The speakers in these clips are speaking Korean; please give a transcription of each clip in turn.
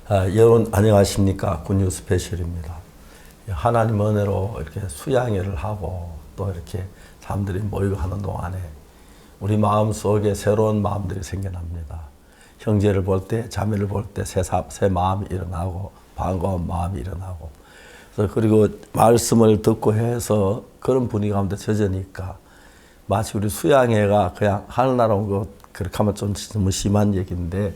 여러분 안녕하십니까. 굿뉴 스페셜입니다. 하나님 은혜로 이렇게 수양회를 하고 또 이렇게 사람들이 모이고 하는 동안에 우리 마음 속에 새로운 마음들이 생겨납니다. 형제를 볼 때, 자매를 볼 때 새 마음이 일어나고 반가운 마음이 일어나고, 그래서 그리고 말씀을 듣고 해서 그런 분위기 가운데 젖으니까 마치 우리 수양회가 그냥 하늘나라 온 것, 그렇게 하면 좀 너무 심한 얘기인데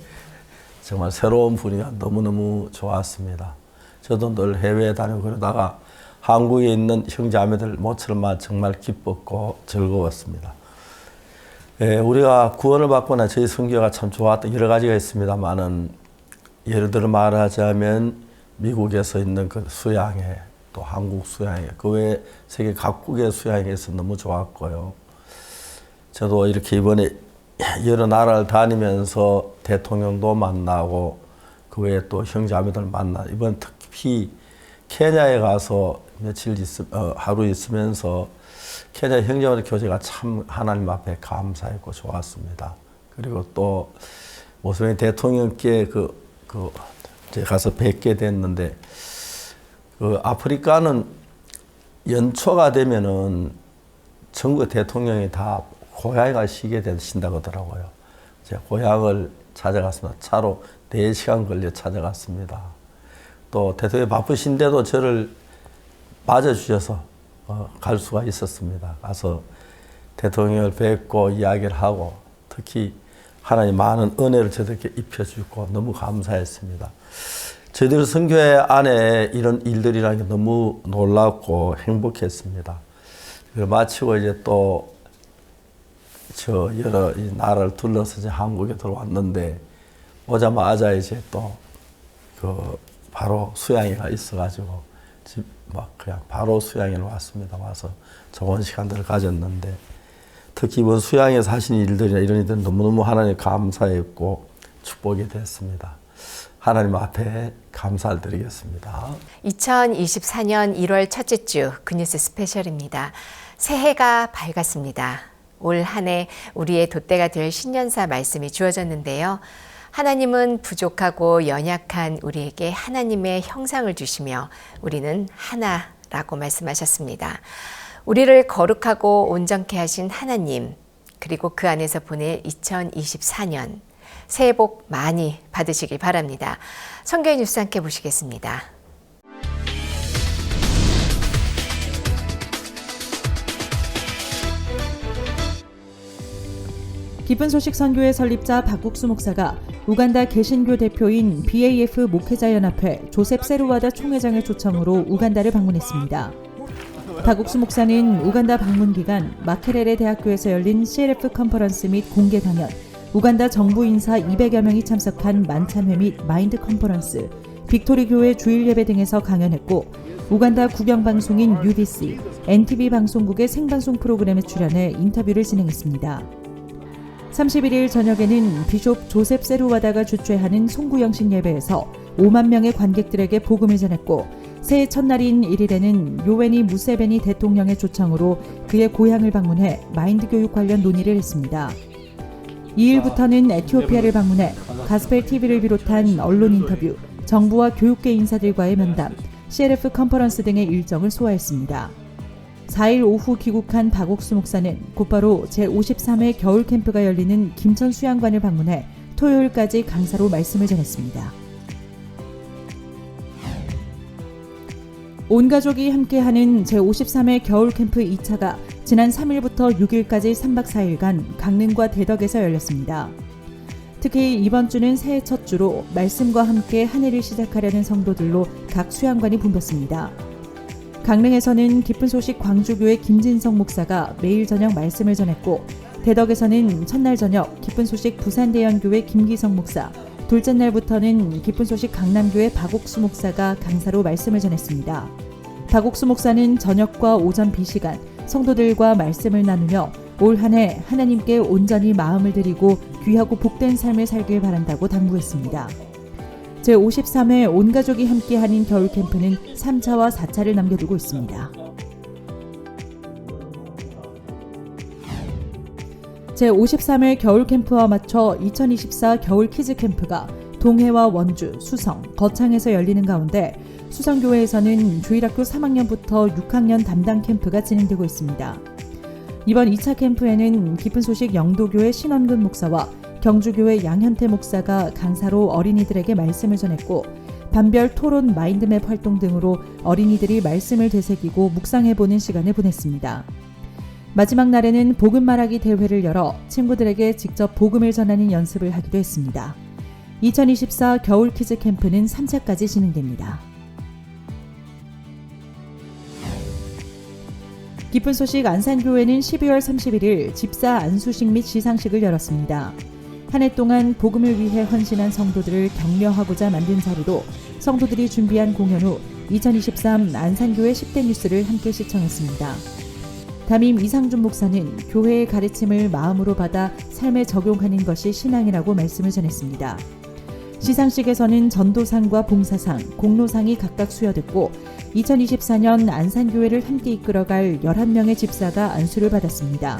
정말 새로운 분위기가 너무너무 좋았습니다. 저도 늘 해외에 다니고 그러다가 한국에 있는 형제자매들 모처럼 정말 기뻤고 즐거웠습니다. 우리가 구원을 받거나 저희 선교가 참 좋았던 여러 가지가 있습니다만은, 예를 들어 말하자면 미국에서 있는 그 수양회, 또 한국 수양회, 그 외에 세계 각국의 수양회에서 너무 좋았고요. 저도 이렇게 이번에 여러 나라를 다니면서 대통령도 만나고 그 외에 또 형제자매들 만나, 이번 특히 케냐에 가서 하루 있으면서 케냐 형제자매 교제가 참 하나님 앞에 감사했고 좋았습니다. 그리고 또 모스베니 대통령께 제가 가서 뵙게 됐는데, 아프리카는 연초가 되면은 전국 대통령이 다 고향에 가시게 되신다고 하더라고요. 제가 고향을 찾아갔습니다. 차로 4시간 걸려 찾아갔습니다. 또 대통령이 바쁘신데도 저를 맞아주셔서 갈 수가 있었습니다. 가서 대통령을 뵙고 이야기를 하고, 특히 하나님 많은 은혜를 저들에게 입혀주고 너무 감사했습니다. 저희들 선교회 안에 이런 일들이라는 게 너무 놀랍고 행복했습니다. 마치고 이제 또 여러 나라를 둘러서 이제 한국에 들어왔는데, 오자마자 이제 또 바로 수양회가 있어가지고 그냥 바로 수양회를 왔습니다. 와서 좋은 시간들을 가졌는데, 특히 이번 수양회에서 하신 일들이나 이런 일들은 너무너무 하나님 감사했고 축복이 됐습니다. 하나님 앞에 감사를 드리겠습니다. 2024년 1월 첫째 주 굿뉴스 스페셜입니다. 새해가 밝았습니다. 올 한 해 우리의 돛대가 될 신년사 말씀이 주어졌는데요. 하나님은 부족하고 연약한 우리에게 하나님의 형상을 주시며 우리는 하나라고 말씀하셨습니다. 우리를 거룩하고 온전케 하신 하나님, 그리고 그 안에서 보낼 2024년, 새해 복 많이 받으시길 바랍니다. 성경의 뉴스 함께 보시겠습니다. 기쁜 소식 선교회 설립자 박국수 목사가 우간다 개신교 대표인 BAF 목회자연합회 조셉 세루와다 총회장의 초청으로 우간다를 방문했습니다. 박국수 목사는 우간다 방문 기간 마케레레 대학교에서 열린 CLF 컨퍼런스 및 공개 강연, 우간다 정부 인사 200여 명이 참석한 만찬회 및 마인드 컨퍼런스, 빅토리 교회 주일 예배 등에서 강연했고, 우간다 국영방송인 UBC, NTV 방송국의 생방송 프로그램에 출연해 인터뷰를 진행했습니다. 31일 저녁에는 비숍 조셉 세루와다가 주최하는 송구영신 예배에서 5만 명의 관객들에게 복음을 전했고, 새해 첫날인 1일에는 요웨니 무세베니 대통령의 초청으로 그의 고향을 방문해 마인드 교육 관련 논의를 했습니다. 2일부터는 에티오피아를 방문해 가스펠 TV를 비롯한 언론 인터뷰, 정부와 교육계 인사들과의 면담, CLF 컨퍼런스 등의 일정을 소화했습니다. 4일 오후 귀국한 박옥수 목사는 곧바로 제53회 겨울 캠프가 열리는 김천 수양관을 방문해 토요일까지 강사로 말씀을 전했습니다. 온 가족이 함께하는 제53회 겨울 캠프 2차가 지난 3일부터 6일까지 3박 4일간 강릉과 대덕에서 열렸습니다. 특히 이번 주는 새해 첫 주로 말씀과 함께 한 해를 시작하려는 성도들로 각 수양관이 붐볐습니다. 강릉에서는 기쁜 소식 광주교회 김진성 목사가 매일 저녁 말씀을 전했고, 대덕에서는 첫날 저녁 기쁜 소식 부산대연교회 김기성 목사, 둘째 날부터는 기쁜 소식 강남교회 박옥수 목사가 강사로 말씀을 전했습니다. 박옥수 목사는 저녁과 오전 비시간 성도들과 말씀을 나누며 올 한 해 하나님께 온전히 마음을 드리고 귀하고 복된 삶을 살길 바란다고 당부했습니다. 제53회 온가족이 함께하는 겨울 캠프는 3차와 4차를 남겨두고 있습니다. 제53회 겨울 캠프와 맞춰 2024 겨울 키즈 캠프가 동해와 원주, 수성, 거창에서 열리는 가운데 수성교회에서는 주일학교 3학년부터 6학년 담당 캠프가 진행되고 있습니다. 이번 2차 캠프에는 깊은 소식 영도교회 신원근 목사와 경주교회 양현태 목사가 강사로 어린이들에게 말씀을 전했고, 반별 토론 마인드맵 활동 등으로 어린이들이 말씀을 되새기고 묵상해보는 시간을 보냈습니다. 마지막 날에는 복음 말하기 대회를 열어 친구들에게 직접 복음을 전하는 연습을 하기도 했습니다. 2024 겨울 키즈 캠프는 3차까지 진행됩니다. 기쁜 소식 안산교회는 12월 31일 집사 안수식 및 시상식을 열었습니다. 한 해 동안 복음을 위해 헌신한 성도들을 격려하고자 만든 자리로 성도들이 준비한 공연 후 2023 안산교회 10대 뉴스를 함께 시청했습니다. 담임 이상준 목사는 교회의 가르침을 마음으로 받아 삶에 적용하는 것이 신앙이라고 말씀을 전했습니다. 시상식에서는 전도상과 봉사상, 공로상이 각각 수여됐고 2024년 안산교회를 함께 이끌어갈 11명의 집사가 안수를 받았습니다.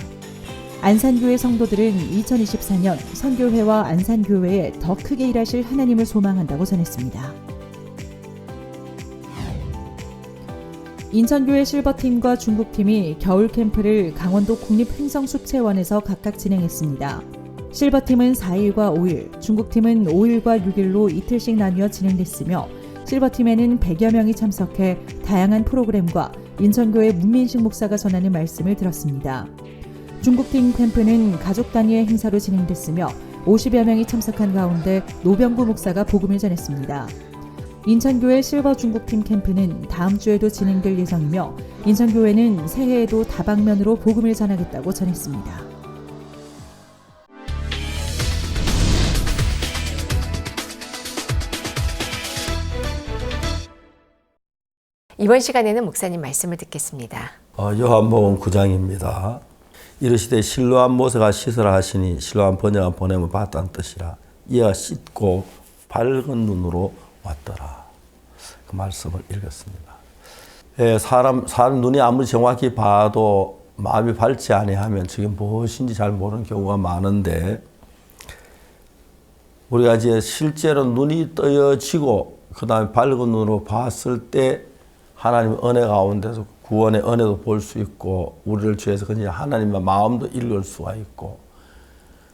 안산교회 성도들은 2024년 선교회와 안산교회에 더 크게 일하실 하나님을 소망한다고 전했습니다. 인천교회 실버팀과 중국팀이 겨울 캠프를 강원도 국립횡성수채원에서 각각 진행했습니다. 실버팀은 4일과 5일, 중국팀은 5일과 6일로 이틀씩 나뉘어 진행됐으며 실버팀에는 100여 명이 참석해 다양한 프로그램과 인천교회 문민식 목사가 전하는 말씀을 들었습니다. 중국팀 캠프는 가족 단위의 행사로 진행됐으며 50여 명이 참석한 가운데 노병구 목사가 복음을 전했습니다. 인천교회 실버 중국팀 캠프는 다음 주에도 진행될 예정이며 인천교회는 새해에도 다방면으로 복음을 전하겠다고 전했습니다. 이번 시간에는 목사님 말씀을 듣겠습니다. 요한복음 9장입니다. 이르시되 실로암 모세가 씻으라 하시니 실로암 번제가 보내면 받다는 뜻이라. 이가 씻고 밝은 눈으로 왔더라. 그 말씀을 읽었습니다. 사람 눈이 아무리 정확히 봐도 마음이 밝지 아니하면 저게 무엇인지 잘 모르는 경우가 많은데, 우리가 이제 실제로 눈이 떠여지고 그 다음에 밝은 눈으로 봤을 때 하나님의 은혜 가운데서 구원의 은혜도 볼 수 있고, 우리를 주해서 그냥 하나님의 마음도 읽을 수가 있고,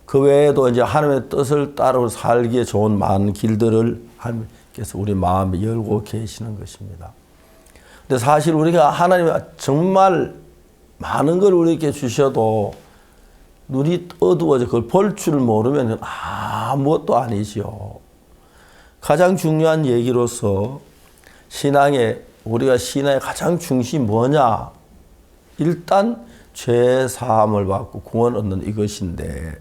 그 외에도 이제 하나님의 뜻을 따라 살기에 좋은 많은 길들을 하나님께서 우리 마음에 열고 계시는 것입니다. 근데 사실 우리가 하나님이 정말 많은 걸 우리에게 주셔도 눈이 어두워져 그걸 볼 줄 모르면 아무것도 아니죠. 가장 중요한 얘기로서 우리가 신앙의 가장 중심이 뭐냐? 일단 죄 사함을 받고 구원 얻는 이것인데,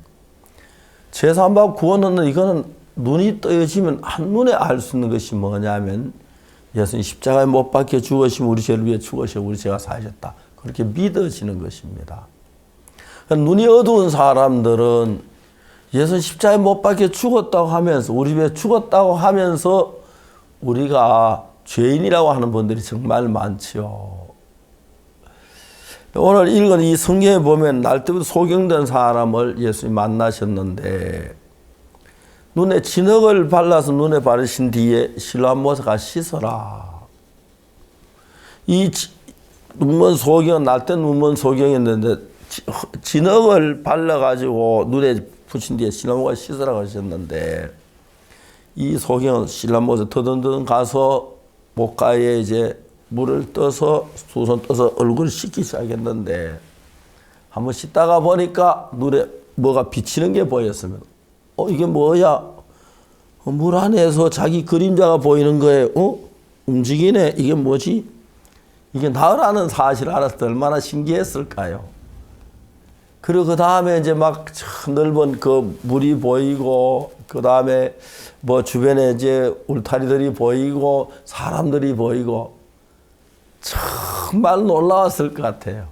죄 사함 받고 구원 얻는 이거는 눈이 떠여지면 한눈에 알 수 있는 것이 뭐냐면, 예수님 십자가에 못 박혀 죽으시면 우리 죄를 위해 죽으시고 우리 죄가 사하셨다. 그렇게 믿어지는 것입니다. 눈이 어두운 사람들은 예수님 십자가에 못 박혀 죽었다고 하면서, 우리 위해 죽었다고 하면서 우리가 죄인이라고 하는 분들이 정말 많지요. 오늘 읽은 이 성경에 보면 날 때부터 소경된 사람을 예수님이 만나셨는데, 눈에 진흙을 발라서 눈에 바르신 뒤에 실로암 모세가 씻어라. 이 눈먼 소경, 날 때 눈먼 소경이었는데 진흙을 발라가지고 눈에 붙인 뒤에 실로암 모세가 씻으라고 하셨는데, 이 소경은 실로암 모세 더듬더듬 가서 목가에 이제 물을 떠서 두 손 떠서 얼굴을 씻기 시작했는데, 한번 씻다가 보니까 눈에 뭐가 비치는 게 보였으면, 이게 뭐야? 물 안에서 자기 그림자가 보이는 거예요. 움직이네. 이게 뭐지? 이게 나라는 사실을 알았을 때 얼마나 신기했을까요? 그리고 그 다음에 이제 막 넓은 그 물이 보이고, 그 다음에 뭐 주변에 이제 울타리들이 보이고, 사람들이 보이고, 정말 놀라웠을 것 같아요.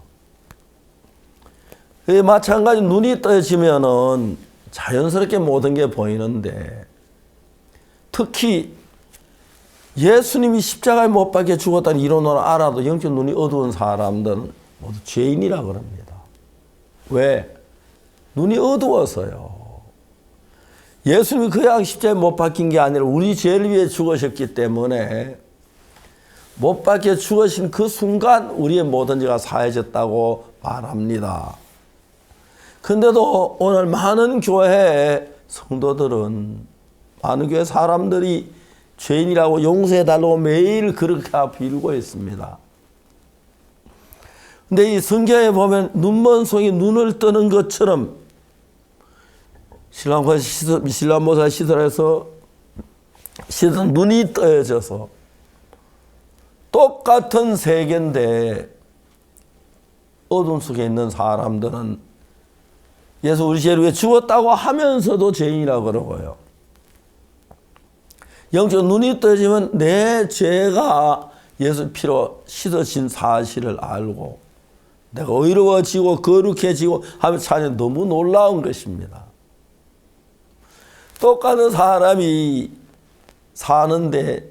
마찬가지 눈이 떠지면은 자연스럽게 모든 게 보이는데, 특히 예수님이 십자가에 못 박혀 죽었다는 이론을 알아도 영적 눈이 어두운 사람들은 모두 죄인이라 그럽니다. 왜? 눈이 어두워서요. 예수님이 그냥 십자가에 못 박힌 게 아니라 우리 죄를 위해 죽으셨기 때문에 못 박혀 죽으신 그 순간 우리의 모든 죄가 사해졌다고 말합니다. 근데도 오늘 많은 교회 성도들은, 많은 교회 사람들이 죄인이라고 용서해달라고 매일 그렇게 빌고 있습니다. 근데 이 성경에 보면 눈먼 송이 눈을 뜨는 것처럼 신랑모사 시설에서 눈이 떠져서 똑같은 세계인데 어둠 속에 있는 사람들은 예수 우리 죄를 위해 죽었다고 하면서도 죄인이라고 그러고요. 영적 눈이 떠지면 내 죄가 예수 피로 씻어진 사실을 알고 내가 의로워지고 거룩해지고 하면 참 너무 놀라운 것입니다. 똑같은 사람이 사는데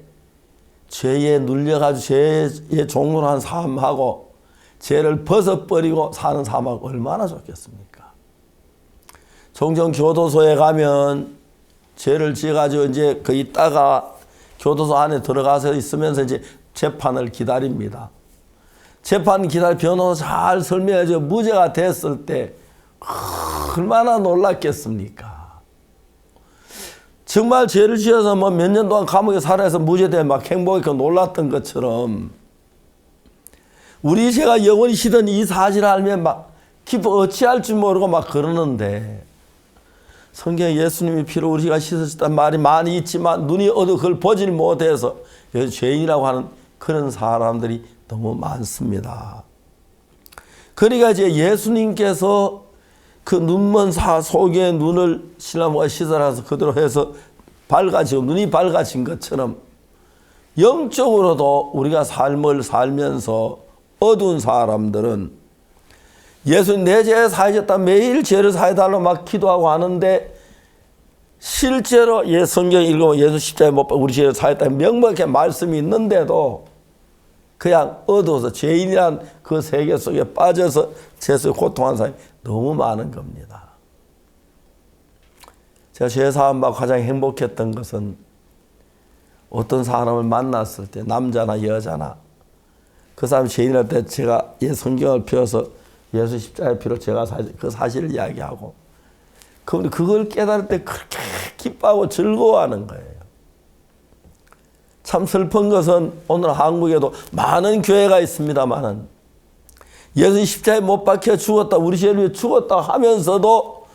죄에 눌려가지고 죄에 종로한 삶하고 죄를 벗어버리고 사는 삶하고 얼마나 좋겠습니까? 종종 교도소에 가면 죄를 지어가지고 이제 그 있다가 교도소 안에 들어가서 있으면서 이제 재판을 기다립니다. 재판 변호사 잘 설명해줘 무죄가 됐을 때 얼마나 놀랐겠습니까? 정말 죄를 지어서 뭐 몇 년 동안 감옥에 살아서 무죄되면 막 행복하고 놀랐던 것처럼 우리 죄가 영원히 시든 이 사실을 알면 막 기뻐 어찌할 줄 모르고 막 그러는데 성경에 예수님이 피로 우리가 씻어졌다는 말이 많이 있지만 눈이 어두워 그걸 보질 못해서 죄인이라고 하는 그런 사람들이 너무 많습니다. 그러니까 이제 예수님께서 그 눈먼 속의 눈을 신랑모가 씻어라서 그대로 해서 밝아지고 눈이 밝아진 것처럼 영적으로도 우리가 삶을 살면서 어두운 사람들은 예수님 내 죄 사해졌다 매일 죄를 사해달라고 막 기도하고 하는데 실제로 성경 읽으면 예수 십자가에 못 박혀 우리 죄를 사했다 명백하게 말씀이 있는데도 그냥 어두워서 죄인이란 그 세계 속에 빠져서 죄 속에 고통하는 사람이 너무 많은 겁니다. 제가 죄 사함받고 가장 행복했던 것은 어떤 사람을 만났을 때 남자나 여자나 그 사람이 죄인일 때 제가 성경을 펴서 예수 십자가의 피로 제가 그 사실을 이야기하고 그분이 그걸 깨달을 때 그렇게 기뻐하고 즐거워하는 거예요. 참 슬픈 것은 오늘 한국에도 많은 교회가 있습니다만은 예수 십자가에 못 박혀 죽었다 우리 죄를 위해 죽었다 하면서도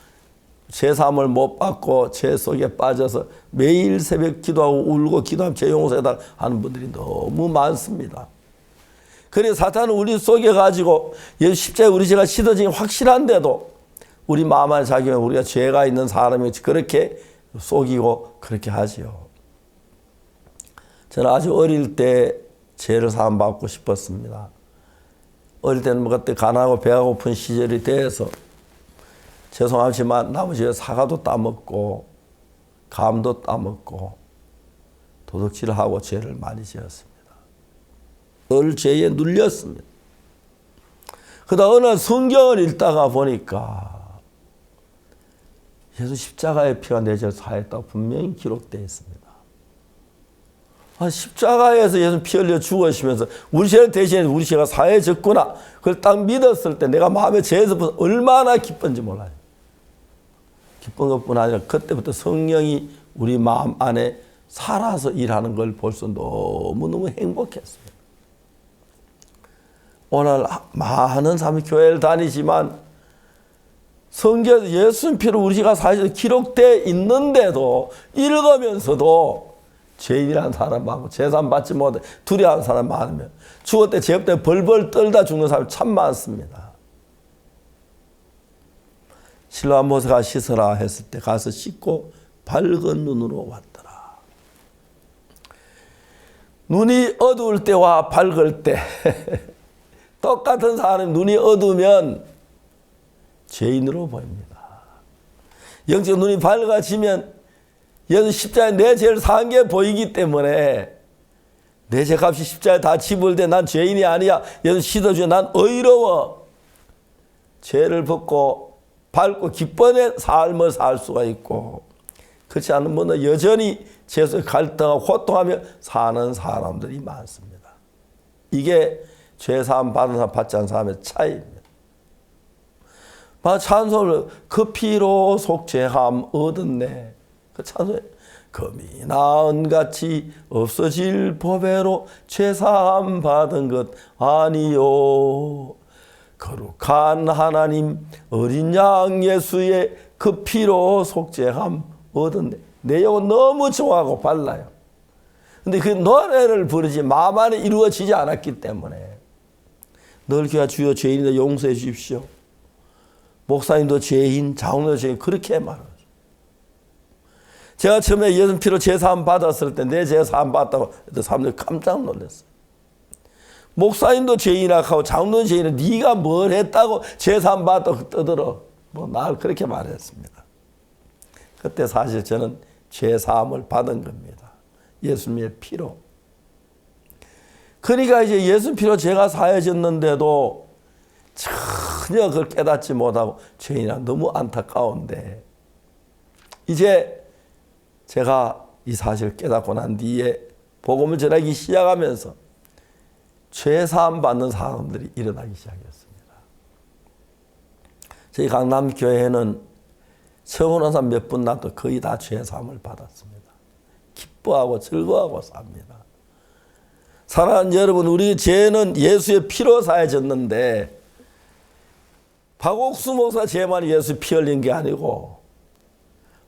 죄사함을 못 받고 죄 속에 빠져서 매일 새벽 기도하고 울고 기도하면 죄 용서해달라 하는 분들이 너무 많습니다. 그래서 사탄은 우리 속에 가지고 예수 십자가에 우리 죄가 씻어진 게 확실한데도 우리 마음 안에 자기면 우리가 죄가 있는 사람이 그렇게 속이고 그렇게 하지요. 저는 아주 어릴 때 죄를 사함받고 싶었습니다. 어릴 때는 뭐 그때 가난하고 배가 고픈 시절이 돼서 죄송하지만 나머지 사과도 따먹고 감도 따먹고 도둑질을 하고 죄를 많이 지었습니다. 늘 죄에 눌렸습니다. 그러다 어느 날 성경을 읽다가 보니까 예수 십자가의 피가 내 죄를 사했다고 분명히 기록되어 있습니다. 십자가에서 예수 피 흘려 죽으시면서 우리 죄를 대신해 우리 죄가 사해졌구나. 그걸 딱 믿었을 때 내가 마음에 죄에서 얼마나 기쁜지 몰라요. 기쁜 것뿐 아니라 그때부터 성령이 우리 마음 안에 살아서 일하는 걸 벌써 너무너무 행복했어요. 오늘 많은 사람이 교회를 다니지만 성경에서 예수님 피로 우리가 사실 기록되어 있는데도 읽으면서도 죄인이라는 사람하고 재산 받지 못해 두려워하는 사람 많으면 죽을 때 죄 없대 벌벌 떨다 죽는 사람이 참 많습니다. 실로암 모세가 씻어라 했을 때 가서 씻고 밝은 눈으로 왔더라. 눈이 어두울 때와 밝을 때 똑같은 사람이 눈이 어두우면 죄인으로 보입니다. 영적 눈이 밝아지면 예수 십자가에 내 죄를 사한 게 보이기 때문에 내 죄값이 십자가에 다 지불돼 난 죄인이 아니야. 예수 씻어주여 난 의로워. 죄를 벗고 밝고 기쁨의 삶을 살 수가 있고 그렇지 않으면 여전히 죄에서 갈등하고 호통하며 사는 사람들이 많습니다. 이게 죄사함 받은 사람 받지 않은 사람의 차이입니다. 찬송을 그 피로 속죄함 얻었네. 그 찬송에 금이 나은같이 없어질 보배로 죄사함 받은 것 아니요. 거룩한 하나님 어린 양 예수의 그 피로 속죄함 얻었네. 내용은 너무 좋아하고 발라요. 근데 그 노래를 부르지 마음 안에 이루어지지 않았기 때문에 늘 교회 주여 죄인이다 용서해 주십시오. 목사님도 죄인, 장로도 죄인 그렇게 말하죠. 제가 처음에 예수 피로 제사함 받았을 때 내 제사함 받았다고 사람들이 깜짝 놀랐어요. 목사님도 죄인이라 하고 장로도 죄인이라 네가 뭘 했다고 제사함 받았다고 떠들어. 날 그렇게 말했습니다. 그때 사실 저는 죄사함을 받은 겁니다. 예수님의 피로. 그러니까 이제 예수 피로 죄가 사해졌는데도 전혀 그걸 깨닫지 못하고 죄인이라 너무 안타까운데 이제 제가 이 사실을 깨닫고 난 뒤에 복음을 전하기 시작하면서 죄사함 받는 사람들이 일어나기 시작했습니다. 저희 강남교회는 처음 오는 사람 몇 분 나도 거의 다 죄사함을 받았습니다. 기뻐하고 즐거워하고 삽니다. 사랑하는 여러분, 우리 죄는 예수의 피로 사해졌는데 박옥수 목사 죄만 예수 피 흘린 게 아니고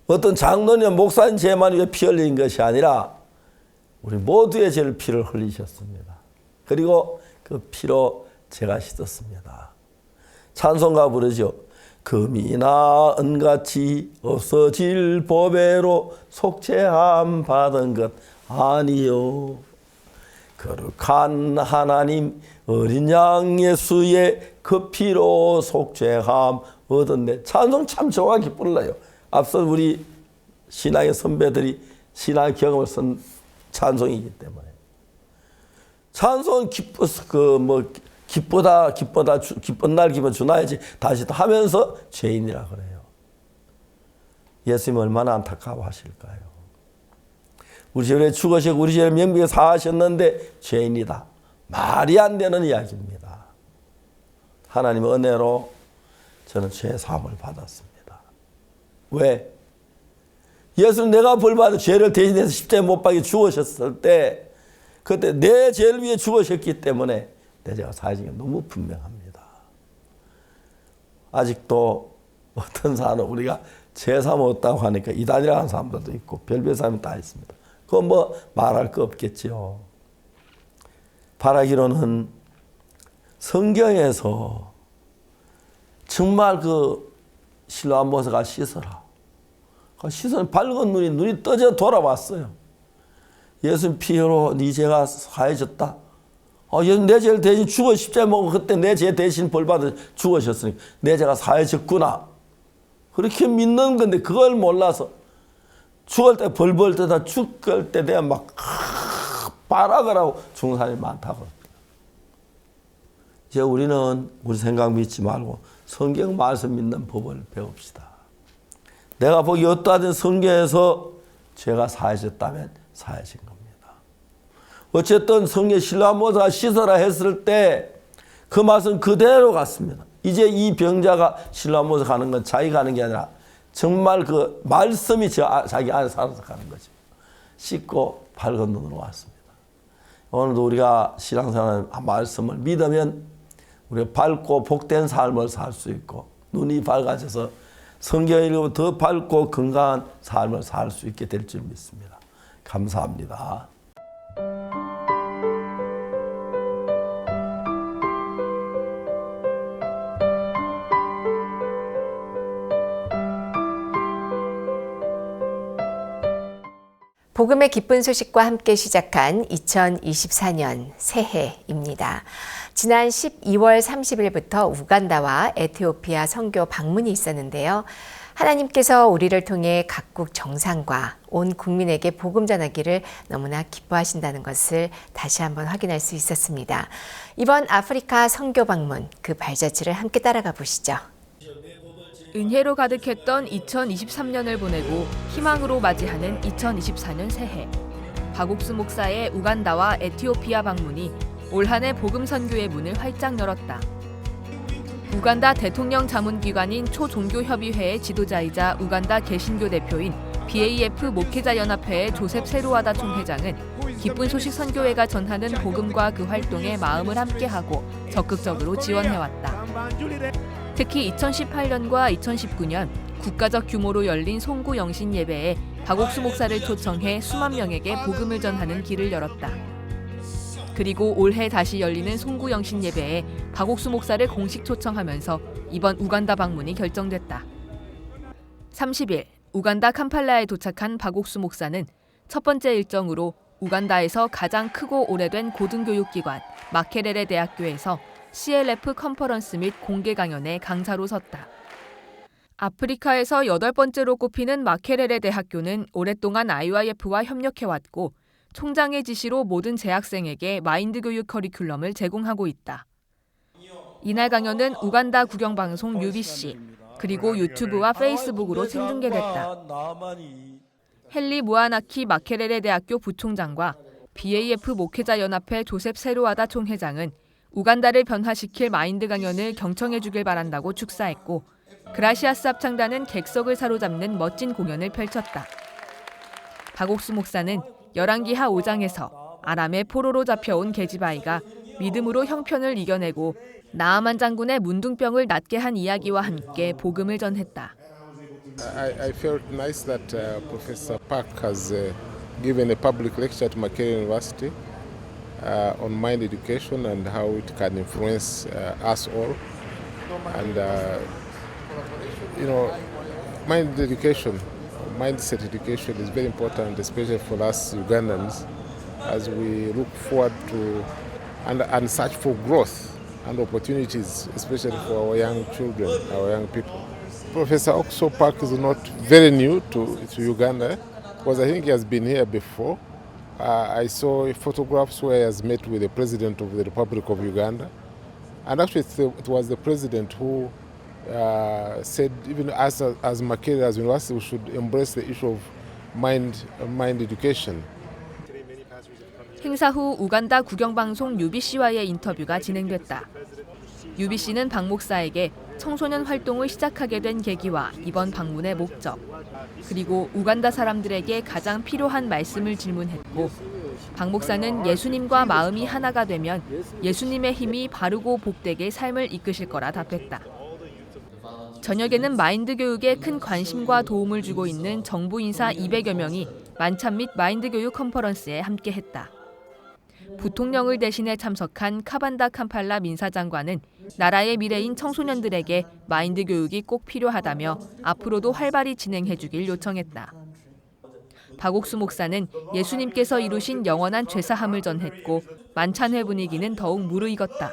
어떤 장로님 목사님 죄만 피 흘린 것이 아니라 우리 모두의 죄를 피를 흘리셨습니다. 그리고 그 피로 제가 씻었습니다. 찬송가 부르죠. 금이나 은같이 없어질 보배로 속죄함 받은 것 아니요. 거룩한 하나님 어린 양 예수의 그 피로 속죄함 얻었네. 찬송 참 좋아하게 불러요. 앞서 우리 신앙의 선배들이 신앙의 경험을 쓴 찬송이기 때문에. 찬송은 기쁘다 기쁜 날 기분 주나야지 다시 또 하면서 죄인이라 그래요. 예수님 얼마나 안타까워하실까요? 우리 죄를 죽으시고 우리 죄를 명백히 사하셨는데 죄인이다. 말이 안 되는 이야기입니다. 하나님의 은혜로 저는 죄 사함을 받았습니다. 왜? 예수는 내가 벌받은 죄를 대신해서 십자가에 못 박혀 죽으셨을 때 그때 내 죄를 위해 죽으셨기 때문에 내 죄가 사해진 게 너무 분명합니다. 아직도 어떤 사람은 우리가 죄 사함 없다고 하니까 이단이라고 하는 사람들도 있고 별별 사람이 다 있습니다. 그건 뭐 말할 거 없겠죠. 바라기로는 성경에서 정말 그 실로암 모세가 씻어라. 씻은 밝은 눈이 떠져 돌아왔어요. 예수 피로 네 죄가 사해졌다. 예수 내 죄를 대신 죽어 십자가에 못 그때 내 죄 대신 벌받아 죽으셨으니까 내 죄가 사해졌구나. 그렇게 믿는 건데 그걸 몰라서 죽을 때 벌벌 떠다 죽을 때 내가 막 발악을 하고 죽는 사람이 많다고. 이제 우리는 우리 생각 믿지 말고 성경 말씀 믿는 법을 배웁시다. 내가 보기 어떠하든 성경에서 죄가 사해졌다면 사해진 겁니다. 어쨌든 성경 실로암 모세가 씻어라 했을 때 그 맛은 그대로 갔습니다. 이제 이 병자가 실로암 모세 가는 건 자기가 가는 게 아니라 정말 그 말씀이 자기 안에 살아서 가는 거죠. 씻고 밝은 눈으로 왔습니다. 오늘도 우리가 신앙생활 말씀을 믿으면 우리가 밝고 복된 삶을 살 수 있고 눈이 밝아져서 성경 읽으면 더 밝고 건강한 삶을 살 수 있게 될 줄 믿습니다. 감사합니다. 복음의 기쁜 소식과 함께 시작한 2024년 새해입니다. 지난 12월 30일부터 우간다와 에티오피아 선교 방문이 있었는데요. 하나님께서 우리를 통해 각국 정상과 온 국민에게 복음 전하기를 너무나 기뻐하신다는 것을 다시 한번 확인할 수 있었습니다. 이번 아프리카 선교 방문 그 발자취를 함께 따라가 보시죠. 은혜로 가득했던 2023년을 보내고 희망으로 맞이하는 2024년 새해. 박옥수 목사의 우간다와 에티오피아 방문이 올 한 해 복음 선교의 문을 활짝 열었다. 우간다 대통령 자문기관인 초종교협의회의 지도자이자 우간다 개신교 대표인 BAF 목회자연합회의 조셉 세루와다 총회장은 기쁜 소식 선교회가 전하는 복음과 그 활동에 마음을 함께하고 적극적으로 지원해왔다. 특히 2018년과 2019년 국가적 규모로 열린 송구 영신 예배에 박옥수 목사를 초청해 수만 명에게 복음을 전하는 길을 열었다. 그리고 올해 다시 열리는 송구 영신 예배에 박옥수 목사를 공식 초청하면서 이번 우간다 방문이 결정됐다. 30일 우간다 캄팔라에 도착한 박옥수 목사는 첫 번째 일정으로 우간다에서 가장 크고 오래된 고등교육기관 마케레레 대학교에서 CLF 컨퍼런스 및 공개 강연에 강사로 섰다. 아프리카에서 8번째로 꼽히는 마케레레 대학교는 오랫동안 IYF와 협력해왔고 총장의 지시로 모든 재학생에게 마인드 교육 커리큘럼을 제공하고 있다. 이날 강연은 우간다 국영방송 UBC 그리고 유튜브와 페이스북으로 생중계됐다. 헨리 무아나키 마케레레 대학교 부총장과 BAF 목회자연합회 조셉 세루와다 총회장은 우간다를 변화시킬 마인드 강연을 경청해 주길 바란다고 축사했고 그라시아스 합창단은 객석을 사로잡는 멋진 공연을 펼쳤다. 박옥수 목사는 열왕기하 5장에서 아람의 포로로 잡혀온 게지바이가 믿음으로 형편을 이겨내고 나아만 장군의 문둥병을 낫게 한 이야기와 함께 복음을 전했다. I felt nice that Professor Park has given a public lecture at Makerere University on mind education and how it can influence us all. And mind education, mindset education is very important, especially for us Ugandans, as we look forward to and search for growth and opportunities, especially for our young children, our young people. Professor Okso Park is not very new to Uganda, because I think he has been here before. I saw photographs where he has met with the President of the Republic of Uganda. And actually it was the President who said, even as Makerere as University, we should embrace the issue of mind education. 행사 후 우간다 국영방송 UBC와의 인터뷰가 진행됐다. UBC는 박 목사에게 청소년 활동을 시작하게 된 계기와 이번 방문의 목적, 그리고 우간다 사람들에게 가장 필요한 말씀을 질문했고 박 목사는 예수님과 마음이 하나가 되면 예수님의 힘이 바르고 복되게 삶을 이끄실 거라 답했다. 저녁에는 마인드 교육에 큰 관심과 도움을 주고 있는 정부 인사 200여 명이 만찬 및 마인드 교육 컨퍼런스에 함께했다. 부통령을 대신해 참석한 카반다 캄팔라 민사장관은 나라의 미래인 청소년들에게 마인드 교육이 꼭 필요하다며 앞으로도 활발히 진행해 주길 요청했다. 박옥수 목사는 예수님께서 이루신 영원한 죄사함을 전했고 만찬회 분위기는 더욱 무르익었다.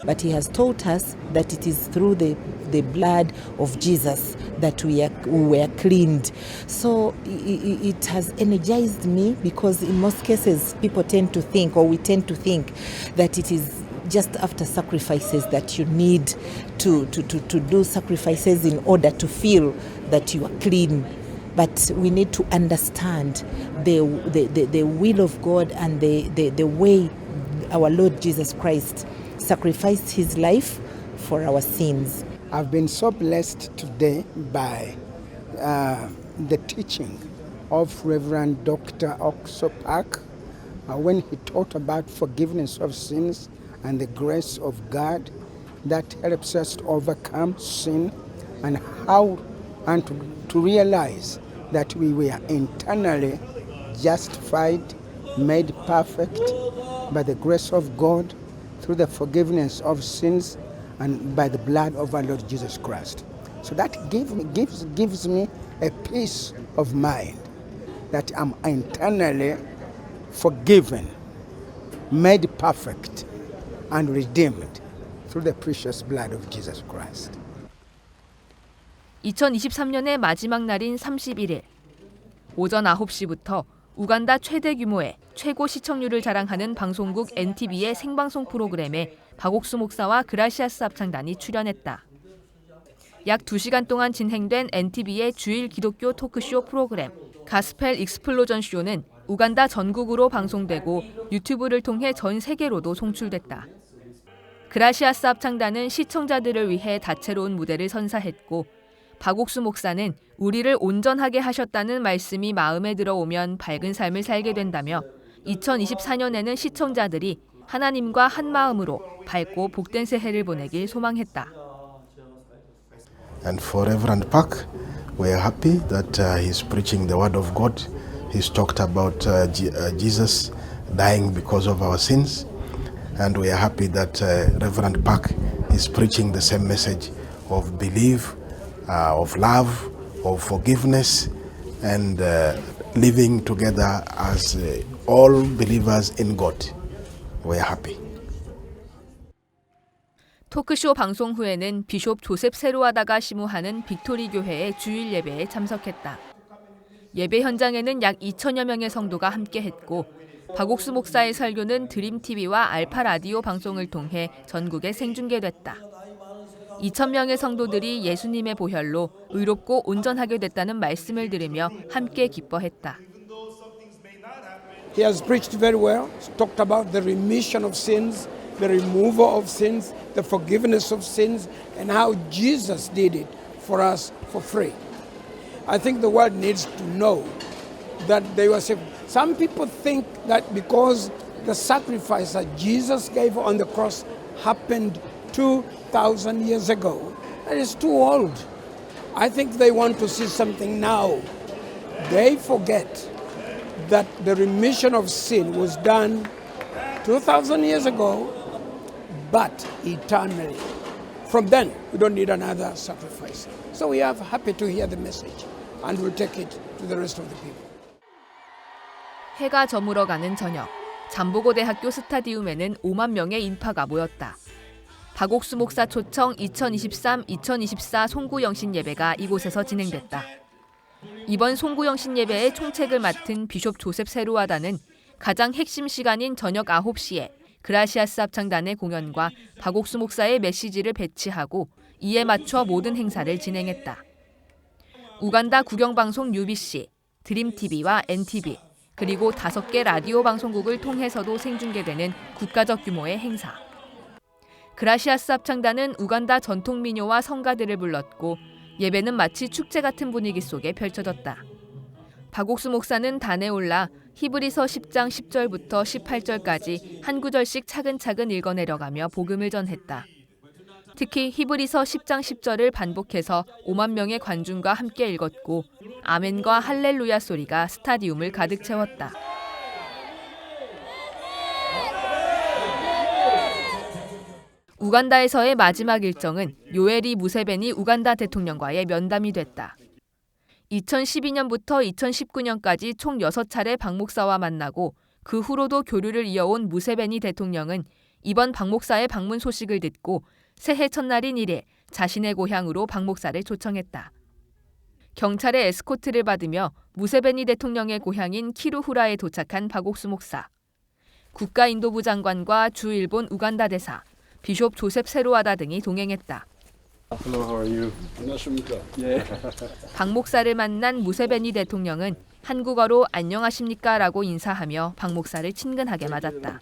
But he has taught us that it is through the blood of Jesus that we were cleaned. So it has energized me, because in most cases people tend to think, or we tend to think, that it is just after sacrifices that you need to do sacrifices in order to feel that you are clean. But we need to understand the will of God and the way our Lord Jesus Christ sacrificed his life for our sins. I've been so blessed today by the teaching of Reverend Dr. Okso Park when he taught about forgiveness of sins and the grace of God that helps us to overcome sin, and how and to realize that we were internally justified, made perfect by the grace of God through the forgiveness of sins and by the blood of our Lord Jesus Christ. So that gives me a peace of mind that I'm internally forgiven, made perfect, and redeemed through the precious blood of Jesus Christ. 2023년의 마지막 날인 31일 오전 9시부터 우간다 최대 규모의 최고 시청률을 자랑하는 방송국 NTV의 생방송 프로그램에 박옥수 목사와 그라시아스 합창단이 출연했다. 약 2시간 동안 진행된 NTV의 주일 기독교 토크쇼 프로그램 가스펠 익스플로전 쇼는 우간다 전국으로 방송되고 유튜브를 통해 전 세계로도 송출됐다. 그라시아스 합창단은 시청자들을 위해 다채로운 무대를 선사했고 박옥수 목사는 우리를 온전하게 하셨다는 말씀이 마음에 들어오면 밝은 삶을 살게 된다며 2024년에는 시청자들이 하나님과 한 마음으로 밝고 복된 새해를 보내길 소망했다. And for Reverend Park, we are happy that he's preaching the word of God. He's talked about Jesus dying because of our sins. And we are happy that Reverend Park is preaching the same message of belief, of love, of forgiveness, and living together as all believers in God. We are happy. 토크쇼 방송 후에는 비숍 조셉 세루와다가 시무하는 빅토리 교회의 주일 예배에 참석했다. 예배 현장에는 약 2천여 명의 성도가 함께했고 박옥수 목사의 설교는 드림TV와 알파 라디오 방송을 통해 전국에 생중계됐다. 2,000명의 성도들이 예수님의 보혈로 의롭고 온전하게 됐다는 말씀을 들으며 함께 기뻐했다. He has preached very well. He's talked about the remission of sins, the removal of sins, the forgiveness of sins, and how Jesus did it for us for free. I think the world needs to know that they were saved. Some people think that because the sacrifice that Jesus gave on the cross happened 2,000 years ago, that is too old. I think they want to see something now. They forget that the remission of sin was done 2,000 years ago, but eternally. From then, we don't need another sacrifice. So we are happy to hear the message, and we'll take it to the rest of the people. 해가 저물어가는 저녁, 잠보고대학교 스타디움에는 5만 명의 인파가 모였다. 박옥수 목사 초청 2023-2024 송구영신 예배가 이곳에서 진행됐다. 이번 송구영신 예배의 총책을 맡은 비숍 조셉 세루와다는 가장 핵심 시간인 저녁 9시에 그라시아스 합창단의 공연과 박옥수 목사의 메시지를 배치하고 이에 맞춰 모든 행사를 진행했다. 우간다 국영방송 UBC, 드림TV와 NTV, 그리고 5개 라디오 방송국을 통해서도 생중계되는 국가적 규모의 행사. 그라시아스 합창단은 우간다 전통 민요와 성가들을 불렀고 예배는 마치 축제 같은 분위기 속에 펼쳐졌다. 박옥수 목사는 단에 올라 히브리서 10장 10절부터 18절까지 한 구절씩 차근차근 읽어내려가며 복음을 전했다. 특히 히브리서 10장 10절을 반복해서 5만 명의 관중과 함께 읽었고 아멘과 할렐루야 소리가 스타디움을 가득 채웠다. 우간다에서의 마지막 일정은 요에리 무세베니 우간다 대통령과의 면담이 됐다. 2012년부터 2019년까지 총 6차례 박 목사와 만나고 그 후로도 교류를 이어온 무세베니 대통령은 이번 박 목사의 방문 소식을 듣고 새해 첫날인 1일 자신의 고향으로 박 목사를 초청했다. 경찰의 에스코트를 받으며 무세베니 대통령의 고향인 키루후라에 도착한 박옥수 목사. 국가인도부 장관과 주 일본 우간다 대사, 비숍 조셉 세루와다 등이 동행했다. Hello, how are you? 안녕하십니까? 예. 박 목사를 만난 무세베니 대통령은 한국어로 안녕하십니까라고 인사하며 박 목사를 친근하게 맞았다.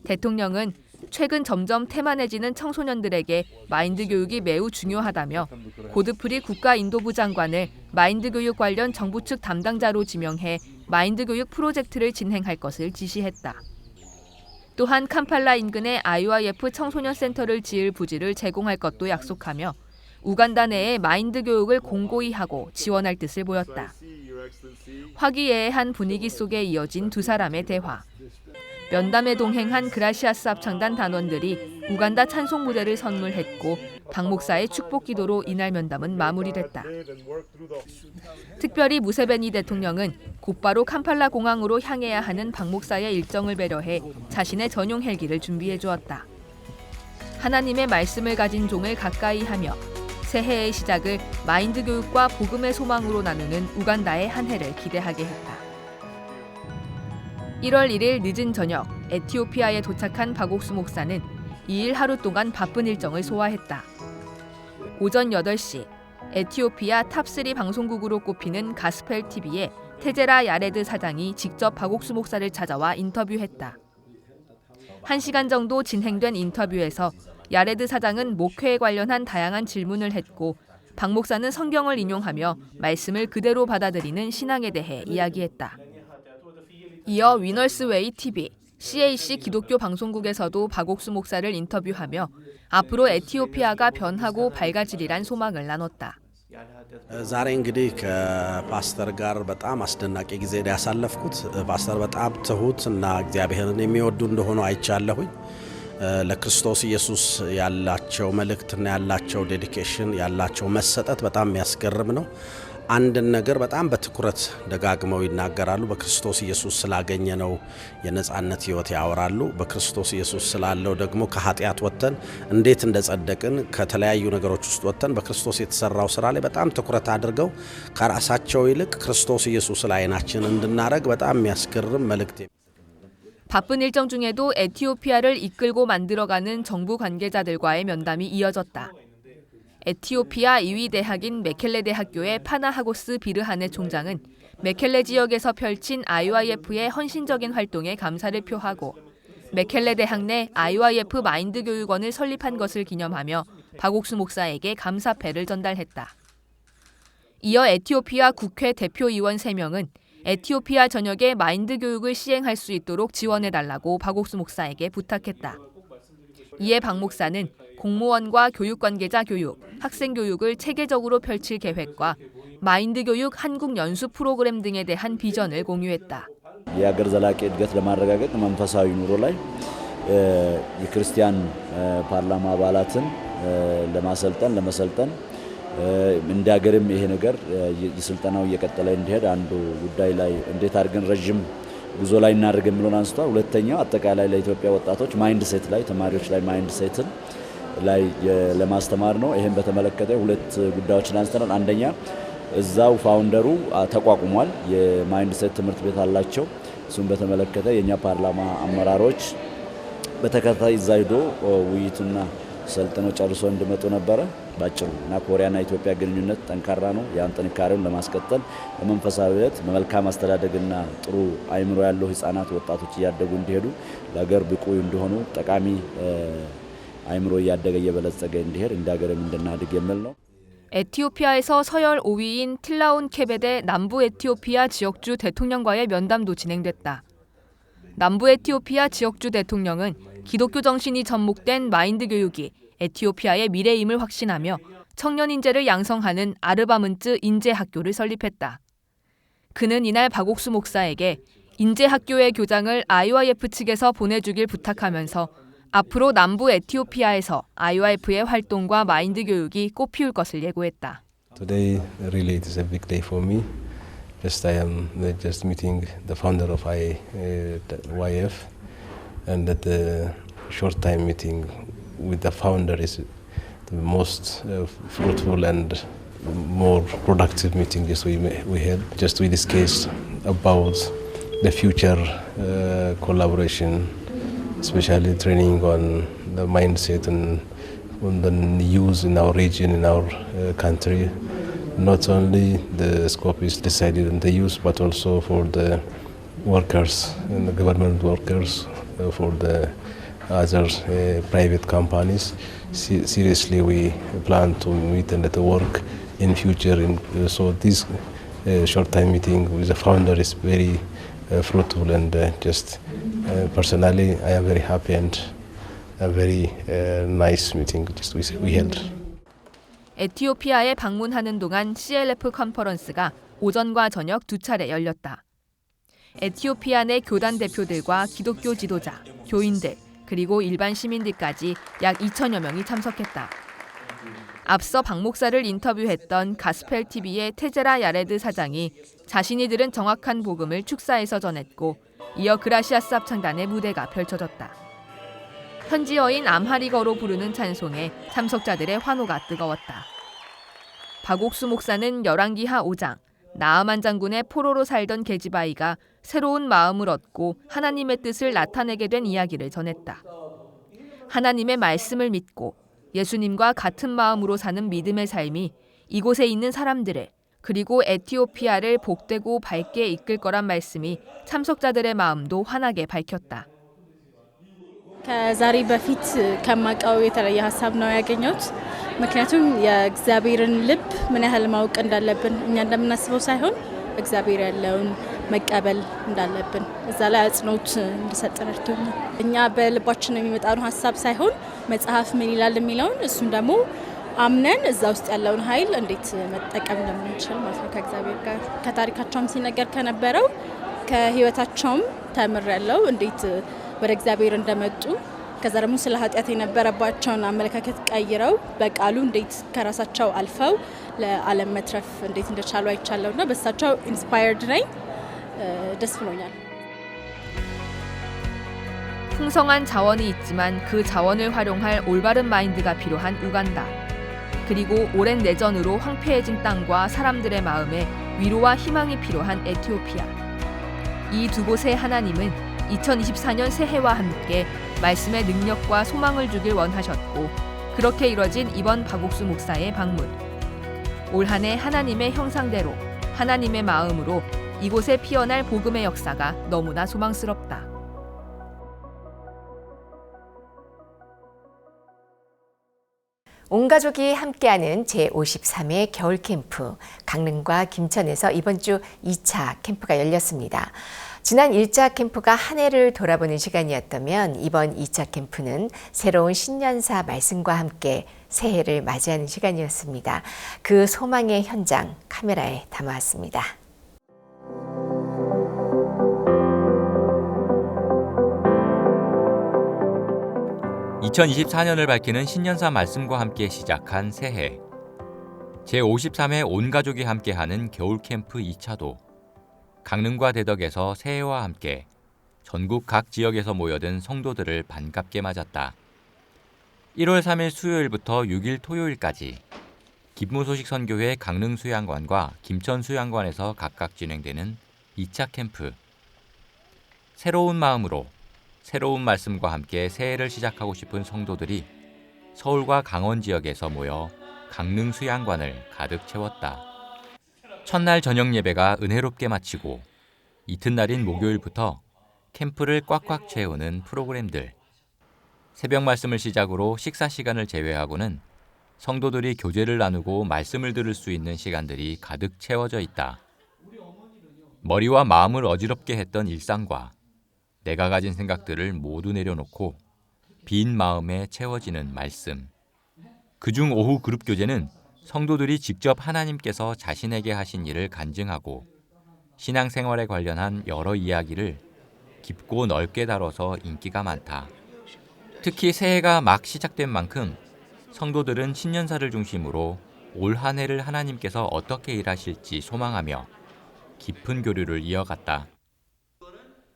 대통령은 최근 점점 태만해지는 청소년들에게 마인드 교육이 매우 중요하다며 고드프리 국가인도부 장관을 마인드 교육 관련 정부 측 담당자로 지명해 마인드 교육 프로젝트를 진행할 것을 지시했다. 또한 캄팔라 인근에 IYF 청소년 센터를 지을 부지를 제공할 것도 약속하며 우간다 내에 마인드 교육을 공고히 하고 지원할 뜻을 보였다. 화기애애한 분위기 속에 이어진 두 사람의 대화. 면담에 동행한 그라시아스 합창단 단원들이 우간다 찬송 무대를 선물했고 박 목사의 축복 기도로 이날 면담은 마무리됐다. 특별히 무세베니 대통령은 곧바로 캄팔라 공항으로 향해야 하는 박 목사의 일정을 배려해 자신의 전용 헬기를 준비해 주었다. 하나님의 말씀을 가진 종을 가까이 하며 새해의 시작을 마인드 교육과 복음의 소망으로 나누는 우간다의 한 해를 기대하게 했다. 1월 1일 늦은 저녁 에티오피아에 도착한 박옥수 목사는 2일 하루 동안 바쁜 일정을 소화했다. 오전 8시 에티오피아 탑3 방송국으로 꼽히는 가스펠 TV의 테제라 야레드 사장이 직접 박옥수 목사를 찾아와 인터뷰했다. 1시간 정도 진행된 인터뷰에서 야레드 사장은 목회에 관련한 다양한 질문을 했고 박 목사는 성경을 인용하며 말씀을 그대로 받아들이는 신앙에 대해 이야기했다. 이어 위너스웨이 TV, CAC 기독교 방송국에서도 박옥수 목사를 인터뷰하며 앞으로 에티오피아가 변하고 밝아지리란 소망을 나눴다. ዛሬ እንግዲህ ከፓስተር ጋር በጣም አስደናቂ ጊዜ ያሳለፍኩት ፓስተር በጣም ትሁት እና እግዚአብሔርን የሚወዱ እንደሆኑ አይቻለሁኝ። ለክርስቶስ ኢየሱስ ያላቸው መልእክትና ያላቸው ዴዲኬሽን ያላቸው መሰጠት በጣም የሚያስገርም ነው። አንድን ነገር በጣም በትኩረት ደጋግመው ይናገራሉ። በክርስቶስ ኢየሱስ ስላገኘነው የነጻነት ሕይወት ያወራሉ። በክርስቶስ ኢየሱስ ስላለው ደግሞ ከኃጢአት ወጥተን እንዴት እንደጸደቅን ከተለያዩ ነገሮች ውስጥ ወጥተን በክርስቶስ የተሰራው ስራ ላይ በጣም ትኩረት አድርገው ከራሳቸው ይልቅ ክርስቶስ ኢየሱስ ላይ ዓይናችን እንድናረግ በጣም የሚያስገርም መልእክት። 바쁜 일정 중에도 에티오피아를 이끌고 만들어가는 정부 관계자들과의 면담이 이어졌다. 에티오피아 2위 대학인 메켈레 대학교의 파나하고스 비르하네 총장은 메켈레 지역에서 펼친 IYF의 헌신적인 활동에 감사를 표하고 메켈레 대학 내 IYF 마인드 교육원을 설립한 것을 기념하며 박옥수 목사에게 감사패를 전달했다. 이어 에티오피아 국회 대표의원 3명은 에티오피아 전역에 마인드 교육을 시행할 수 있도록 지원해달라고 박옥수 목사에게 부탁했다. 이에 박 목사는 공무원과 교육 관계자 교육, 학생 교육을 체계적으로 펼칠 계획과 마인드 교육 한국 연수 프로그램 등에 대한 비전을 공유했다. የሀገር ዘላቂ እድገት ለማረጋገጥ መንፈሳዊ ኑሮ ላይ የክርስቲያን ፓርላማ አባላትን ለመሰልጠን እንደ ሀገርም ይሄ ነገር የስልጠናው እየቀጠለ እንዲሄድ አንዱ ጉዳይ ላይ እንዴት አድርገን ረጅም ጉዞ ላይ እናደርግ የሚለውን አንስቷል። ሁለተኛው አጠቃላይ ለኢትዮጵያ ወጣቶች ማይንድ ሴት ላይ ተማሪዎች ላይ ማይንድ ሴትን ላይ ለማስተማር ነው። ይሄን በተመለከተ ሁለት ጉዳዮችን አንስተናል። አንደኛ እዛው ፋውንደሩ ተቋቁሟል። የማይንድ ሴት ትምህርት ቤት አላቸው። እሱን በተመለከተ የኛ ፓርላማ አመራሮች በተከታታይ እዛ ሄዶ ውይይቱና ሰልጥነው ጨርሶ እንዲመጡ ነበረ ባጭሩ። እና ኮሪያና ኢትዮጵያ ግንኙነት ጠንካራ ነው። ያን ጥንካሬውን ለማስቀጠል በመንፈሳዊነት በመልካም አስተዳደግና ጥሩ አይምሮ ያለው ህፃናት ወጣቶች እያደጉ እንዲሄዱ ለሀገር ብቁ እንዲሆኑ ጠቃሚ አይምሮ እያደገ እየበለጸገ እንዲሄድ እንዲያገርም እንድናድግ የሚል ነው። 에티오피아에서 서열 5위인 틸라운 케베데 남부 에티오피아 지역주 대통령과의 면담도 진행됐다. 남부 에티오피아 지역주 대통령은 기독교 정신이 접목된 마인드 교육이 에티오피아의 미래임을 확신하며 청년 인재를 양성하는 아르바문츠 인재학교를 설립했다. 그는 이날 박옥수 목사에게 인재학교의 교장을 IYF 측에서 보내주길 부탁하면서 앞으로 남부 에티오피아에서 IYF의 활동과 마인드 교육이 꽃피울 것을 예고했다. Today really it is a big day for me. I am just meeting the founder of IYF, and that the short time meeting with the founder is the most fruitful and more productive meeting we had. Just we discussed about the future collaboration, especially training on the mindset and on the youth in our region, in our country. Not only the scope is decided on the youth, but also for the workers and the government workers, for the other private companies. Seriously, we plan to meet and to work in future. So this short-time meeting with the founder is very fruitful, and just personally, I am very happy and a very nice meeting we held. 에티오피아에 방문하는 동안 CLF 컨퍼런스가 오전과 저녁 두 차례 열렸다. 에티오피아 내 교단 대표들과 기독교 지도자, 교인들, 그리고 일반 시민들까지 약 2천여 명이 참석했다. 앞서 박 목사를 인터뷰했던 가스펠 TV의 테제라 야레드 사장이 자신이 들은 정확한 복음을 축사에서 전했고 이어 그라시아스 합창단의 무대가 펼쳐졌다. 현지어인 암하리거로 부르는 찬송에 참석자들의 환호가 뜨거웠다. 박옥수 목사는 열왕기하 5장 나아만 장군의 포로로 살던 게지바이가 새로운 마음을 얻고 하나님의 뜻을 나타내게 된 이야기를 전했다. 하나님의 말씀을 믿고 예수님과 같은 마음으로 사는 믿음의 삶이 이곳에 있는 사람들의 그리고 에티오피아를 복되고 밝게 이끌 거란 말씀이 참석자들의 마음도 환하게 밝혔다. ከዛሬ በፊት ከማውቀው የተለየ ሀሳብ ነው ያገኘሁት። ምክንያቱም የእግዚአብሔርን ልብ ምን ያህል ማወቅ እንዳለብን እኛ እንደምናስበው ሳይሆን እግዚአብሔር ያለውን መቀበል እንዳለብን እዛ ላይ አጽንኦት እንድሰጥ ረድቶኛል። እኛ በልባችን የሚመጣውን ሀሳብ ሳይሆን መጽሐፍ ምን ይላል የሚለውን እሱም ደግሞ አምነን እዛ ውስጥ ያለውን ኃይል እንዴት መጠቀም እንደምንችል ማለት ነው። ከእግዚአብሔር ጋር ከታሪካቸውም ሲነገር ከነበረው ከህይወታቸውም ተምሬያለሁ እንዴት ወደ እግዚአብሔር እንደመጡ ከዛ ደግሞ ስለ ኃጢአት የነበረባቸውን አመለካከት ቀይረው በቃሉ እንዴት ከራሳቸው አልፈው ለዓለም መትረፍ እንዴት እንደቻሉ አይቻለሁና በሳቸው ኢንስፓየርድ ነኝ። ደስ ብሎኛል። 풍성한 자원이 있지만 그 자원을 활용할 올바른 마인드가 필요한 우간다. 그리고 오랜 내전으로 황폐해진 땅과 사람들의 마음에 위로와 희망이 필요한 에티오피아. 이 두 곳의 하나님은 2024년 새해와 함께 말씀의 능력과 소망을 주길 원하셨고 그렇게 이뤄진 이번 박옥수 목사의 방문. 올 한 해 하나님의 형상대로 하나님의 마음으로 이곳에 피어날 복음의 역사가 너무나 소망스럽다. 온 가족이 함께하는 제53회 겨울 캠프, 강릉과 김천에서 이번 주 2차 캠프가 열렸습니다. 지난 1차 캠프가 한 해를 돌아보는 시간이었다면 이번 2차 캠프는 새로운 신년사 말씀과 함께 새해를 맞이하는 시간이었습니다. 그 소망의 현장 카메라에 담아왔습니다. (2024년을) 밝히는 신년사 말씀과 함께 시작한 새해. 제53회 온 가족이 함께하는 겨울 캠프 2차도 강릉과 대덕에서 새해와 함께 전국 각 지역에서 모여든 성도들을 반갑게 맞았다. 1월 3일 수요일부터 6일 토요일까지 기쁨소식 선교회 강릉 수양관과 김천 수양관에서 각각 진행되는 2차 캠프. 새로운 마음으로 새로운 말씀과 함께 새해를 시작하고 싶은 성도들이 서울과 강원 지역에서 모여 강릉 수양관을 가득 채웠다. 첫날 저녁 예배가 은혜롭게 마치고 이튿날인 목요일부터 캠프를 꽉꽉 채우는 프로그램들. 새벽 말씀을 시작으로 식사 시간을 제외하고는 성도들이 교제를 나누고 말씀을 들을 수 있는 시간들이 가득 채워져 있다. 머리와 마음을 어지럽게 했던 일상과 내가 가진 생각들을 모두 내려놓고 빈 마음에 채워지는 말씀. 그중 오후 그룹 교제는 성도들이 직접 하나님께서 자신에게 하신 일을 간증하고 신앙생활에 관련한 여러 이야기를 깊고 넓게 다뤄서 인기가 많다. 특히 새해가 막 시작된 만큼 성도들은 신년사를 중심으로 올 한 해를 하나님께서 어떻게 일하실지 소망하며 깊은 교류를 이어갔다.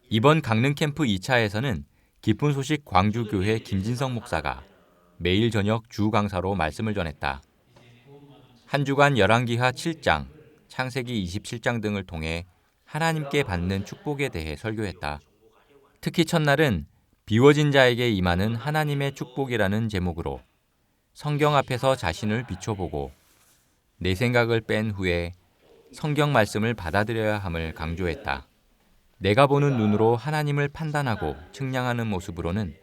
이번 강릉 캠프 2차에서는 기쁜 소식 광주교회 김진성 목사가 매일 저녁 주 강사로 말씀을 전했다. 한 주간 열왕기하 7장, 창세기 27장 등을 통해 하나님께 받는 축복에 대해 설교했다. 특히 첫날은 비워진 자에게 임하는 하나님의 축복이라는 제목으로 성경 앞에서 자신을 비춰보고 내 생각을 뺀 후에 성경 말씀을 받아들여야 함을 강조했다. 내가 보는 눈으로 하나님을 판단하고 측량하는 모습으로는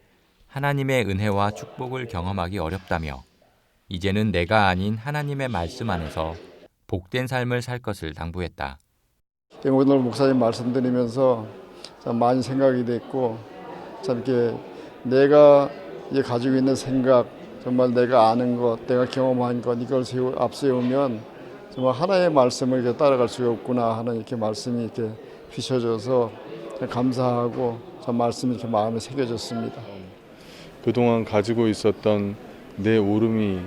하나님의 은혜와 축복을 경험하기 어렵다며 이제는 내가 아닌 하나님의 말씀 안에서 복된 삶을 살 것을 당부했다. 오늘 목사님 말씀 드리면서 참 많이 생각이 됐고 참 이렇게 내가 가지고 있는 생각, 정말 내가 아는 것, 내가 경험한 것 이걸 앞세우면 정말 하나의 말씀을 이렇게 따라갈 수가 없구나 하는 이렇게 말씀이 이렇게 비춰져서 감사하고 참 말씀이 이렇게 마음에 새겨졌습니다. 그동안 가지고 있었던 내 오름이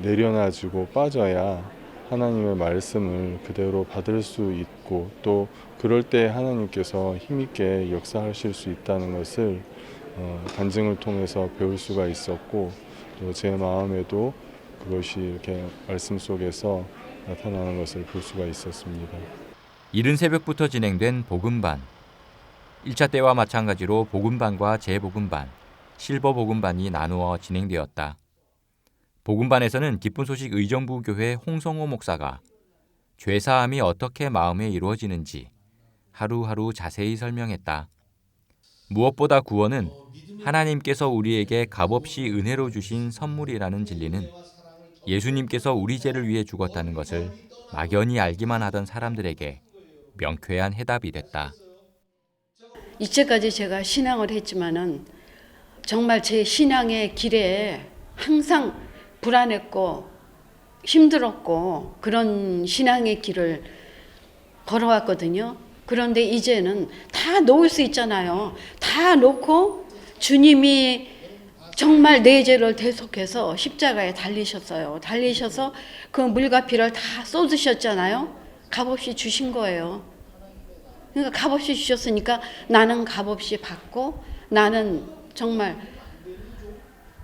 내려놔지고 빠져야 하나님의 말씀을 그대로 받을 수 있고 또 그럴 때 하나님께서 힘있게 역사하실 수 있다는 것을 간증을 통해서 배울 수가 있었고 또 제 마음에도 그것이 이렇게 말씀 속에서 나타나는 것을 볼 수가 있었습니다. 이른 새벽부터 진행된 복음반. 1차 때와 마찬가지로 복음반과 재복음반, 실버 복음반이 나누어 진행되었다. 복음반에서는 기쁜 소식 의정부 교회 홍성호 목사가 죄사함이 어떻게 마음에 이루어지는지 하루하루 자세히 설명했다. 무엇보다 구원은 하나님께서 우리에게 값없이 은혜로 주신 선물이라는 진리는 예수님께서 우리 죄를 위해 죽었다는 것을 막연히 알기만 하던 사람들에게 명쾌한 해답이 됐다. 이제까지 제가 신앙을 했지만은 정말 제 신앙의 길에 항상 불안했고 힘들었고 그런 신앙의 길을 걸어왔거든요. 그런데 이제는 다 놓을 수 있잖아요. 다 놓고 주님이 정말 내 죄를 대속해서 십자가에 달리셨어요. 달리셔서 그 물과 피를 다 쏟으셨잖아요. 값없이 주신 거예요. 그러니까 값없이 주셨으니까 나는 값없이 받고 나는 정말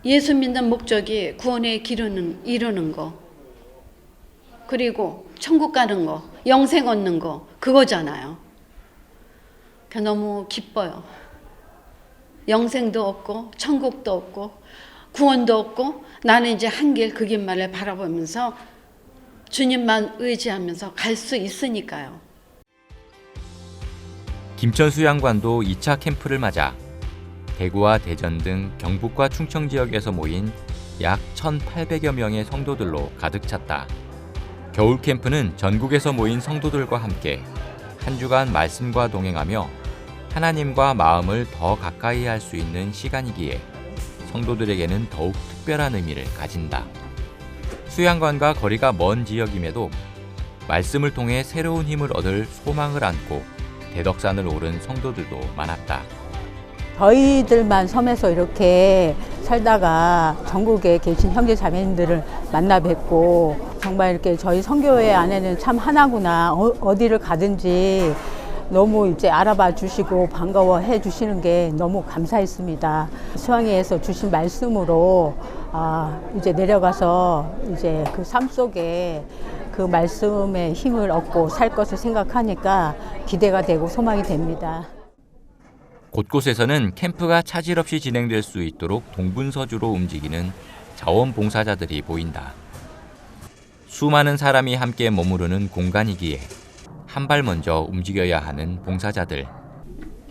예수 믿는 목적이 구원의 길을 이루는 거 그리고 천국 가는 거 영생 얻는 거 그거잖아요. 너무 기뻐요. 영생도 없고 천국도 없고 구원도 없고 나는 이제 한 길 그 길만을 바라보면서 주님만 의지하면서 갈 수 있으니까요. 김천 수양관도 2차 캠프를 맞아 대구와 대전 등 경북과 충청 지역에서 모인 약 1,800여 명의 성도들로 가득 찼다. 겨울 캠프는 전국에서 모인 성도들과 함께 한 주간 말씀과 동행하며 하나님과 마음을 더 가까이 할 수 있는 시간이기에 성도들에게는 더욱 특별한 의미를 가진다. 수양관과 거리가 먼 지역임에도 말씀을 통해 새로운 힘을 얻을 소망을 안고 대덕산을 오른 성도들도 많았다. 저희들만 섬에서 이렇게 살다가 전국에 계신 형제 자매님들을 만나 뵙고 정말 이렇게 저희 선교회 안에는 참 하나구나 어디를 가든지 너무 이제 알아봐 주시고 반가워해 주시는 게 너무 감사했습니다. 수양회에서 주신 말씀으로 이제 내려가서 이제 그 삶 속에 그 말씀의 힘을 얻고 살 것을 생각하니까 기대가 되고 소망이 됩니다. 곳곳에서는 캠프가 차질 없이 진행될 수 있도록 동분서주로 움직이는 자원봉사자들이 보인다. 수많은 사람이 함께 머무르는 공간이기에 한 발 먼저 움직여야 하는 봉사자들.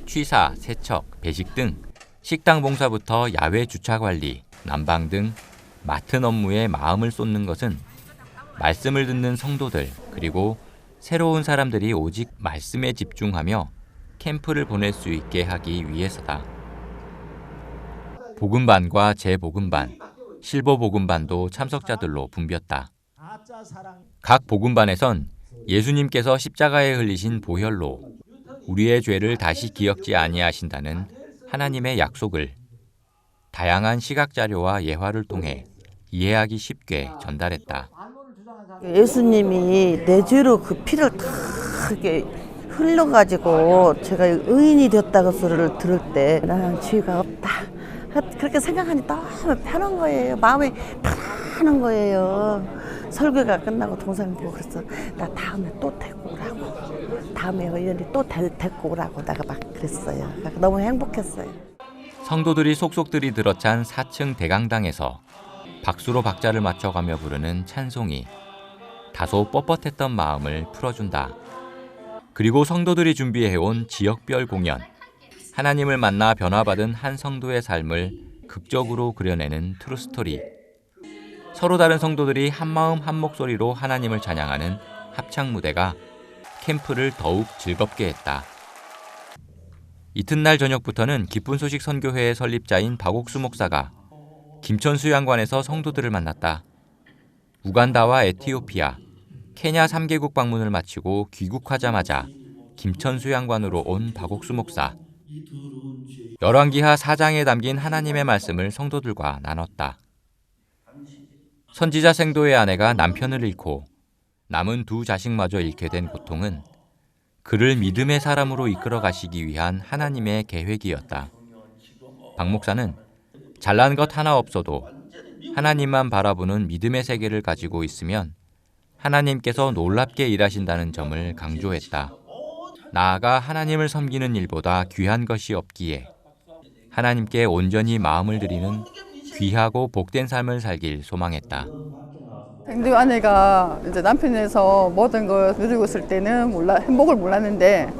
취사, 세척, 배식 등 식당 봉사부터 야외 주차 관리, 난방 등 맡은 업무에 마음을 쏟는 것은 말씀을 듣는 성도들 그리고 새로운 사람들이 오직 말씀에 집중하며 캠프를 보낼 수 있게 하기 위해서다. 복음반과 재복음반, 실버복음반도 참석자들로 붐볐다. 각 복음반에선 예수님께서 십자가에 흘리신 보혈로 우리의 죄를 다시 기억지 아니하신다는 하나님의 약속을 다양한 시각자료와 예화를 통해 이해하기 쉽게 전달했다. 예수님이 내 죄로 그 피를 다 이렇게 흘러가지고 제가 의인이 되었다고 소리를 들을 때 나는 죄가 없다. 그렇게 생각하니 너무 편한 거예요. 마음이 편한 거예요. 설교가 끝나고 동생이 보고 그랬어. 나 다음에 또 데리고 오라고. 다음에 의원이 또 데리고 오라고 내가 막 그랬어요. 너무 행복했어요. 성도들이 속속들이 들어찬 4층 대강당에서 박수로 박자를 맞춰가며 부르는 찬송이 다소 뻣뻣했던 마음을 풀어준다. 그리고 성도들이 준비해온 지역별 공연. 하나님을 만나 변화받은 한 성도의 삶을 극적으로 그려내는 트루스토리. 서로 다른 성도들이 한마음 한목소리로 하나님을 찬양하는 합창 무대가 캠프를 더욱 즐겁게 했다. 이튿날 저녁부터는 기쁜 소식 선교회의 설립자인 박옥수 목사가 김천 수양관에서 성도들을 만났다. 우간다와 에티오피아, 케냐 3개국 방문을 마치고 귀국하자마자 김천 수양관으로 온 박옥수 목사. 열왕기하 4장에 담긴 하나님의 말씀을 성도들과 나눴다. 선지자 생도의 아내가 남편을 잃고 남은 두 자식마저 잃게 된 고통은 그를 믿음의 사람으로 이끌어 가시기 위한 하나님의 계획이었다. 박 목사는 잘난 것 하나 없어도 하나님만 바라보는 믿음의 세계를 가지고 있으면 하나님께서 놀랍게 일하신다는 점을 강조했다. 나아가 하나님을 섬기는 일보다 귀한 것이 없기에 하나님께 온전히 마음을 드리는 귀하고 복된 삶을 살길 소망했다. 우리 아내가 이제 남편에서 모든 걸 누리고 있을 때는 행복을 몰랐는데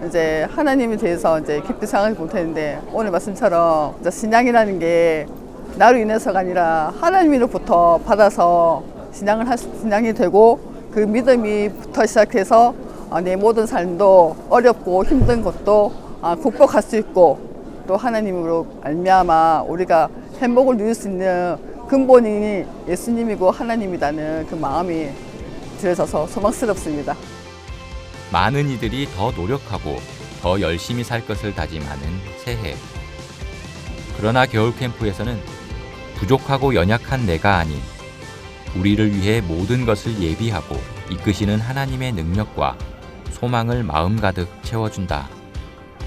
이제 하나님에 대해서 이제 깊이 생각하지 못했는데 오늘 말씀처럼 이제 신앙이라는 게 나로 인해서가 아니라 하나님으로부터 받아서 신앙이 되고 그 믿음이부터 시작해서 내 모든 삶도 어렵고 힘든 것도 극복할 수 있고 또 하나님으로 말미암아 우리가 행복을 누릴 수 있는 근본이 예수님이고 하나님이라는 그 마음이 들어져서 소망스럽습니다. 많은 이들이 더 노력하고 더 열심히 살 것을 다짐하는 새해. 그러나 겨울 캠프에서는 부족하고 연약한 내가 아닌 우리를 위해 모든 것을 예비하고 이끄시는 하나님의 능력과 소망을 마음 가득 채워준다.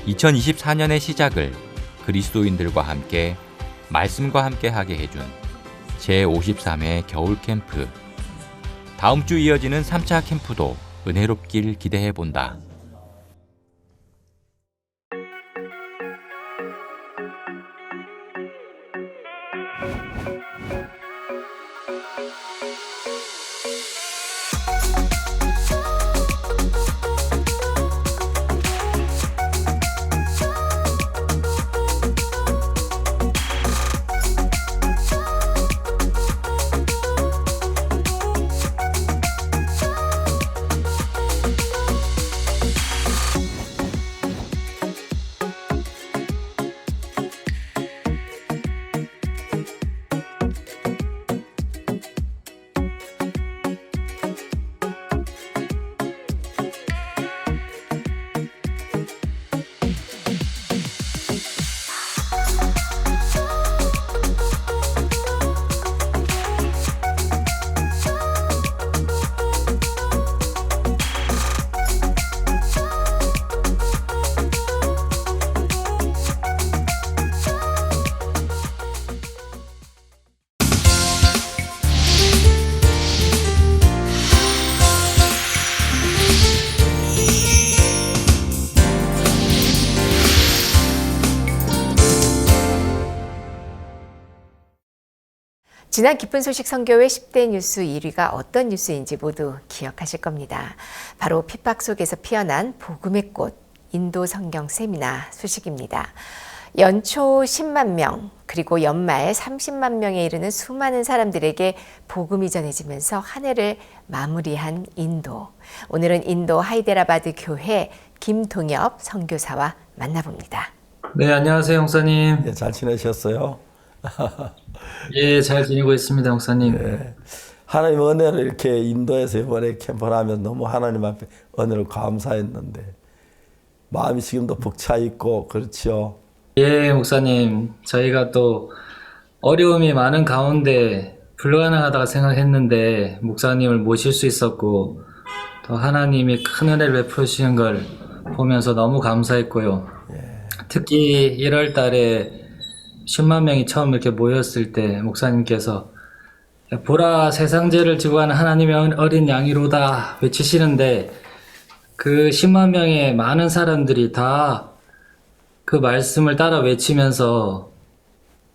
2024년의 시작을 그리스도인들과 함께 말씀과 함께 하게 해준 제53회 겨울 캠프. 다음 주 이어지는 3차 캠프도 은혜롭길 기대해 본다. 지난 기쁜 소식 선교회 10대 뉴스 1위가 어떤 뉴스인지 모두 기억하실 겁니다. 바로 핍박 속에서 피어난 복음의 꽃, 인도 성경 세미나 소식입니다. 연초 10만 명, 그리고 연말 30만 명에 이르는 수많은 사람들에게 복음이 전해지면서 한 해를 마무리한 인도. 오늘은 인도 하이데라바드 교회 김동엽 선교사와 만나봅니다. 네, 안녕하세요, 형사님. 예, 잘 지내셨어요? 예, 잘 지내고 있습니다, 형사님. 예. 하나님 은혜를 이렇게 인도에서 이번에 캠프를 하면 너무 하나님 앞에 은혜를 감사했는데 마음이 지금도 벅차 있고 그렇지요? 예, 목사님. 저희가 또 어려움이 많은 가운데 불가능하다고 생각했는데 목사님을 모실 수 있었고 또 하나님이 큰 은혜를 베푸시는 걸 보면서 너무 감사했고요. 특히 1월 달에 10만 명이 처음 이렇게 모였을 때 목사님께서 보라 세상죄를 지고 가는 하나님의 어린 양이로다 외치시는데 그 10만 명의 많은 사람들이 다 그 말씀을 따라 외치면서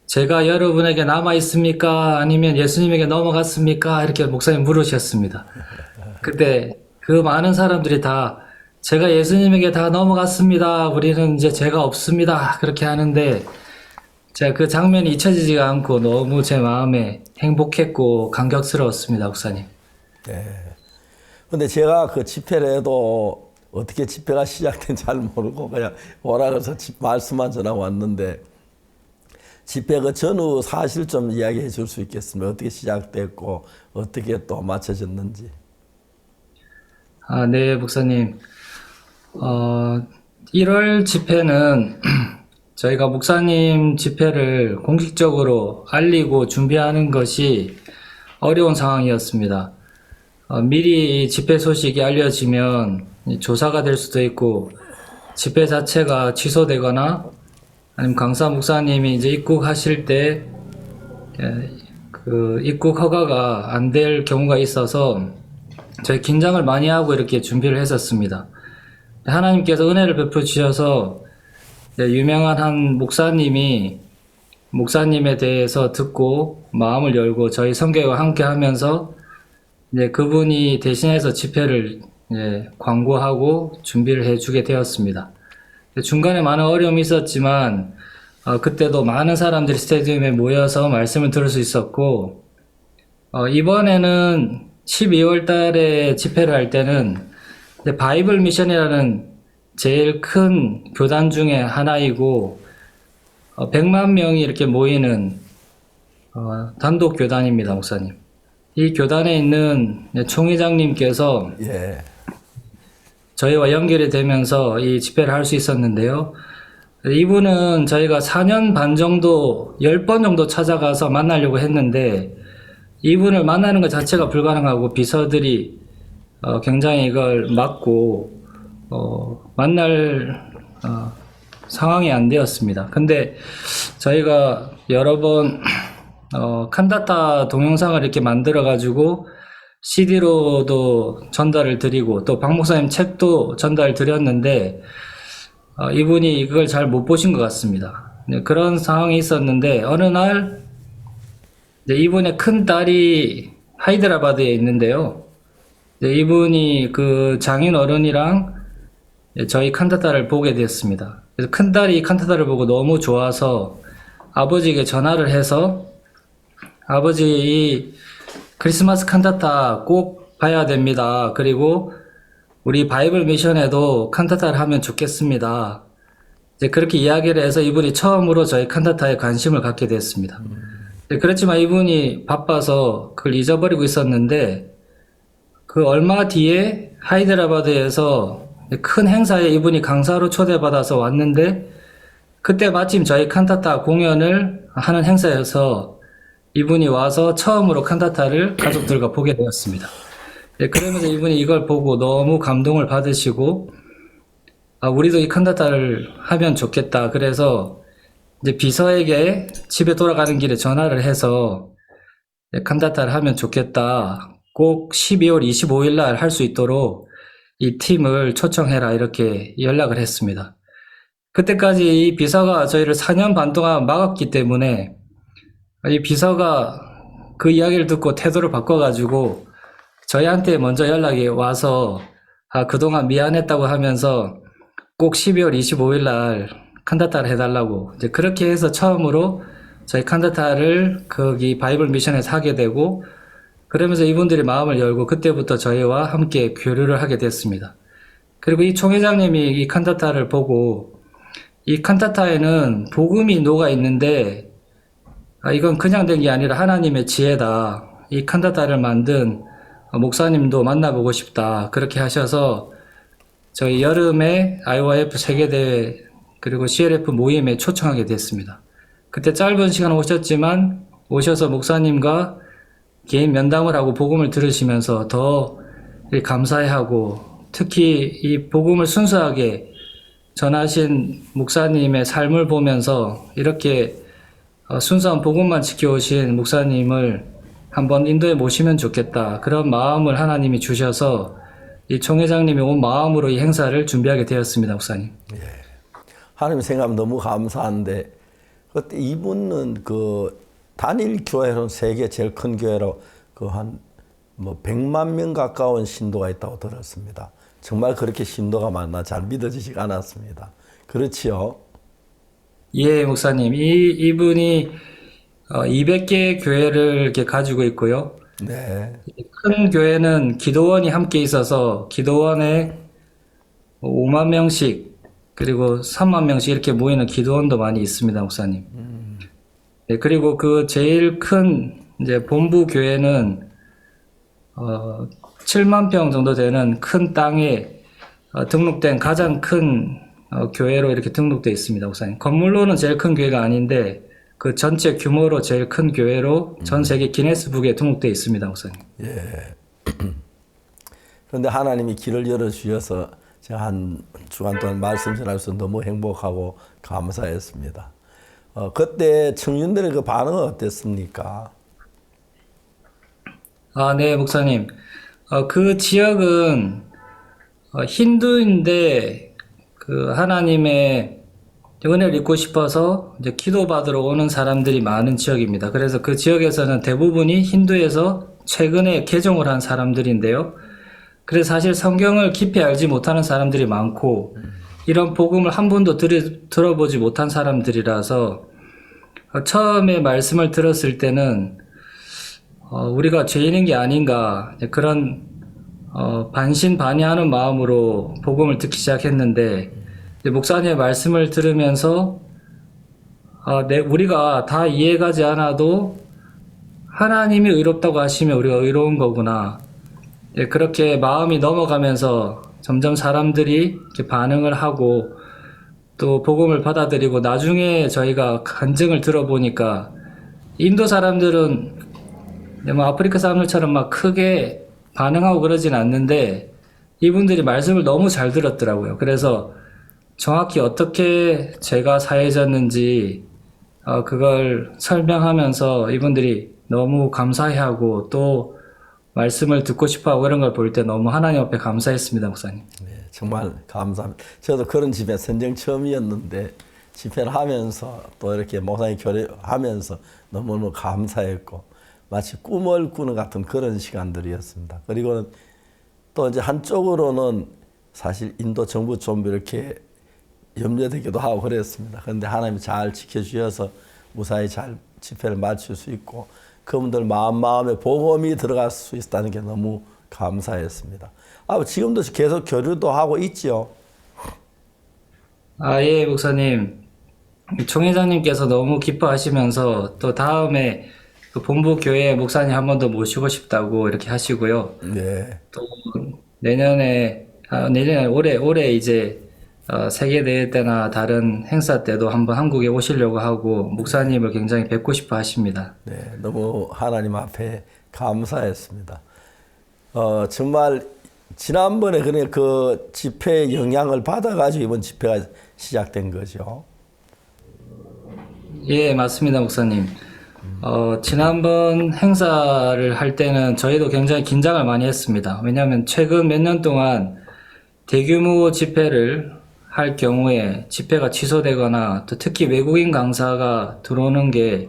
제가 여러분에게 남아 있습니까? 아니면 예수님에게 넘어갔습니까? 이렇게 목사님 물으셨습니다. 그때 그 많은 사람들이 다 제가 예수님에게 다 넘어갔습니다. 우리는 이제 죄가 없습니다. 그렇게 하는데 제가 그 장면이 잊혀지지가 않고 너무 제 마음에 행복했고 감격스러웠습니다, 목사님. 네. 근데 제가 그 집회를 해도 어떻게 집회가 시작된지 잘 모르고 그냥 오라 그래서 말씀만 전하고 왔는데 집회 그 전후 사실 좀 이야기해 줄 수 있겠습니까? 어떻게 시작됐고 어떻게 또 마쳐졌는지. 아, 네, 목사님. 1월 집회는 저희가 목사님 집회를 공식적으로 알리고 준비하는 것이 어려운 상황이었습니다. 미리 집회 소식이 알려지면 조사가 될 수도 있고 집회 자체가 취소되거나 아니면 강사 목사님이 이제 입국하실 때 그 입국 허가가 안 될 경우가 있어서 저희 긴장을 많이 하고 이렇게 준비를 했었습니다. 하나님께서 은혜를 베풀어 주셔서 유명한 한 목사님이 목사님에 대해서 듣고 마음을 열고 저희 성교회와 함께 하면서 이제 그분이 대신해서 집회를 광고하고 준비를 해주게 되었습니다. 중간에 많은 어려움이 있었지만 그때도 많은 사람들이 스테디움에 모여서 말씀을 들을 수 있었고 이번에는 12월 달에 집회를 할 때는 바이블 미션이라는 제일 큰 교단 중에 하나이고 100만 명이 이렇게 모이는 단독 교단입니다, 목사님. 이 교단에 있는 총회장님께서 저희와 연결이 되면서 이 집회를 할 수 있었는데요. 이분은 저희가 4년 반 정도 10번 정도 찾아가서 만나려고 했는데 이분을 만나는 것 자체가 불가능하고 비서들이 굉장히 이걸 막고 만날 상황이 안 되었습니다. 근데 저희가 여러 번 칸타타 동영상을 이렇게 만들어 가지고 CD로도 전달을 드리고 또 박 목사님 책도 전달 드렸는데 이분이 이걸 잘 못 보신 것 같습니다. 그런 상황이 있었는데 어느 날 이분의 큰 딸이 하이드라바드에 있는데요. 이분이 그 장인 어른이랑 저희 칸타타를 보게 되었습니다. 그래서 큰 딸이 칸타타를 보고 너무 좋아서 아버지에게 전화를 해서 아버지 이 크리스마스 칸타타 꼭 봐야 됩니다. 그리고 우리 바이블 미션에도 칸타타를 하면 좋겠습니다. 이제 그렇게 이야기를 해서 이분이 처음으로 저희 칸타타에 관심을 갖게 됐습니다. 그렇지만 이분이 바빠서 그걸 잊어버리고 있었는데 그 얼마 뒤에 하이드라바드에서 큰 행사에 이분이 강사로 초대받아서 왔는데 그때 마침 저희 칸타타 공연을 하는 행사여서 이분이 와서 처음으로 칸타타를 가족들과 보게 되었습니다. 그러면서 이분이 이걸 보고 너무 감동을 받으시고 우리도 이 칸타타를 하면 좋겠다. 그래서 이제 비서에게 집에 돌아가는 길에 전화를 해서 칸타타를 하면 좋겠다. 꼭 12월 25일 날 할 수 있도록 이 팀을 초청해라 이렇게 연락을 했습니다. 그때까지 이 비서가 저희를 4년 반 동안 막았기 때문에 이 비서가 그 이야기를 듣고 태도를 바꿔가지고 저희한테 먼저 연락이 와서 그동안 미안했다고 하면서 꼭 12월 25일 날 칸타타를 해달라고 이제 그렇게 해서 처음으로 저희 칸타타를 거기 바이블 미션에서 하게 되고 그러면서 이분들이 마음을 열고 그때부터 저희와 함께 교류를 하게 됐습니다. 그리고 이 총회장님이 이 칸타타를 보고 이 칸타타에는 복음이 녹아 있는데 이건 그냥 된 게 아니라 하나님의 지혜다. 이 칸타타를 만든 목사님도 만나보고 싶다. 그렇게 하셔서 저희 여름에 IYF 세계대회 그리고 CLF 모임에 초청하게 됐습니다. 그때 짧은 시간 오셨지만 오셔서 목사님과 개인 면담을 하고 복음을 들으시면서 더 감사해하고 특히 이 복음을 순수하게 전하신 목사님의 삶을 보면서 이렇게 순수한 복음만 지켜오신 목사님을 한번 인도에 모시면 좋겠다. 그런 마음을 하나님이 주셔서 이 총회장님이 온 마음으로 이 행사를 준비하게 되었습니다, 목사님. 하나님 생각하면 너무 감사한데 그때 이분은 그 단일 교회로는 세계 제일 큰 교회로 그 한 뭐 100만 명 가까운 신도가 있다고 들었습니다. 정말 그렇게 신도가 많나 잘 믿어지지가 않았습니다. 그렇지요? 예, 목사님. 이분이 200개의 교회를 이렇게 가지고 있고요. 네. 큰 교회는 기도원이 함께 있어서 기도원에 5만 명씩 그리고 3만 명씩 이렇게 모이는 기도원도 많이 있습니다, 목사님. 네, 그리고 그 제일 큰 이제 본부 교회는 7만 평 정도 되는 큰 땅에 등록된 가장 큰 교회로 이렇게 등록되어 있습니다, 목사님. 건물로는 제일 큰 교회가 아닌데 그 전체 규모로 제일 큰 교회로 전 세계 기네스북에 등록되어 있습니다, 목사님. 예. 그런데 하나님이 길을 열어주셔서 제가 한 주간 동안 말씀 전하면서 너무 행복하고 감사했습니다. 그때 청년들의 그 반응은 어땠습니까? 네, 목사님. 그 지역은 힌두인데 그 하나님의 은혜를 입고 싶어서 이제 기도받으러 오는 사람들이 많은 지역입니다. 그래서 그 지역에서는 대부분이 힌두에서 최근에 개종을 한 사람들인데요. 그래서 사실 성경을 깊이 알지 못하는 사람들이 많고 이런 복음을 한 번도 들어보지 못한 사람들이라서 처음에 말씀을 들었을 때는 우리가 죄인인 게 아닌가 그런 반신반의하는 마음으로 복음을 듣기 시작했는데 목사님의 말씀을 들으면서 우리가 다 이해가지 않아도 하나님이 의롭다고 하시면 우리가 의로운 거구나. 그렇게 마음이 넘어가면서 점점 사람들이 이렇게 반응을 하고 또 복음을 받아들이고 나중에 저희가 간증을 들어보니까 인도 사람들은 뭐 아프리카 사람들처럼 막 크게 반응하고 그러진 않는데 이분들이 말씀을 너무 잘 들었더라고요. 그래서 정확히 어떻게 죄가 사해졌는지 그걸 설명하면서 이분들이 너무 감사해하고 또 말씀을 듣고 싶어하고 그런 걸 볼 때 너무 하나님 앞에 감사했습니다, 목사님. 네, 정말 감사합니다. 저도 그런 집회 선정 처음이었는데 집회를 하면서 또 이렇게 목사님 교류하면서 너무너무 감사했고 마치 꿈을 꾸는 같은 그런 시간들이었습니다. 그리고 또 이제 한쪽으로는 사실 인도 정부 좀 이렇게 염려되기도 하고 그랬습니다. 그런데 하나님이 잘 지켜주셔서 무사히 잘 집회를 마칠 수 있고 그분들 마음에 복음이 들어갈 수 있다는 게 너무 감사했습니다. 지금도 계속 교류도 하고 있죠? 예, 목사님. 총회장님께서 너무 기뻐하시면서 또 다음에 그 본부 교회 목사님 한 번 더 모시고 싶다고 이렇게 하시고요. 네. 또 올해 이제 세계대회 때나 다른 행사 때도 한번 한국에 오시려고 하고 목사님을 굉장히 뵙고 싶어 하십니다. 네, 너무 하나님 앞에 감사했습니다. 정말 지난번에 그 집회의 영향을 받아가지고 이번 집회가 시작된 거죠. 예, 맞습니다, 목사님. 지난번 행사를 할 때는 저희도 굉장히 긴장을 많이 했습니다. 왜냐하면 최근 몇 년 동안 대규모 집회를 할 경우에 집회가 취소되거나 또 특히 외국인 강사가 들어오는 게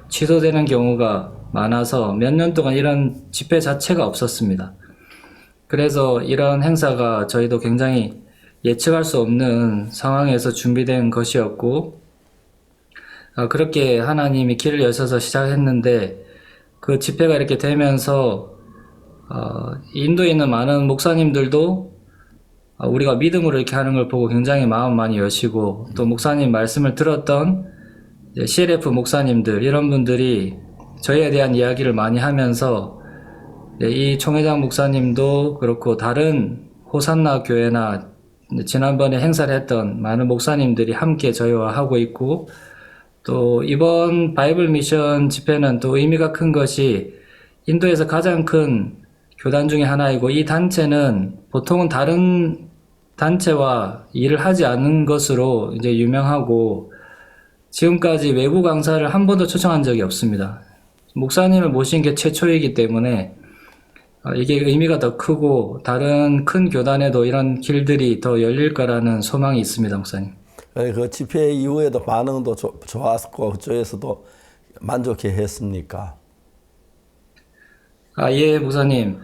취소되는 경우가 많아서 몇 년 동안 이런 집회 자체가 없었습니다. 그래서 이런 행사가 저희도 굉장히 예측할 수 없는 상황에서 준비된 것이었고 그렇게 하나님이 길을 여셔서 시작했는데 그 집회가 이렇게 되면서 인도에 있는 많은 목사님들도 우리가 믿음으로 이렇게 하는 걸 보고 굉장히 마음 많이 여시고 또 목사님 말씀을 들었던 CLF 목사님들 이런 분들이 저희에 대한 이야기를 많이 하면서 이 총회장 목사님도 그렇고 다른 호산나 교회나 지난번에 행사를 했던 많은 목사님들이 함께 저희와 하고 있고 또 이번 바이블 미션 집회는 또 의미가 큰 것이 인도에서 가장 큰 교단 중에 하나이고 이 단체는 보통은 다른 단체와 일을 하지 않는 것으로 이제 유명하고 지금까지 외부 강사를 한 번도 초청한 적이 없습니다. 목사님을 모신 게 최초이기 때문에 이게 의미가 더 크고 다른 큰 교단에도 이런 길들이 더 열릴 거라는 소망이 있습니다, 목사님. 그 집회 이후에도 반응도 좋았고 그쪽에서도 만족해 했습니까? 예, 목사님.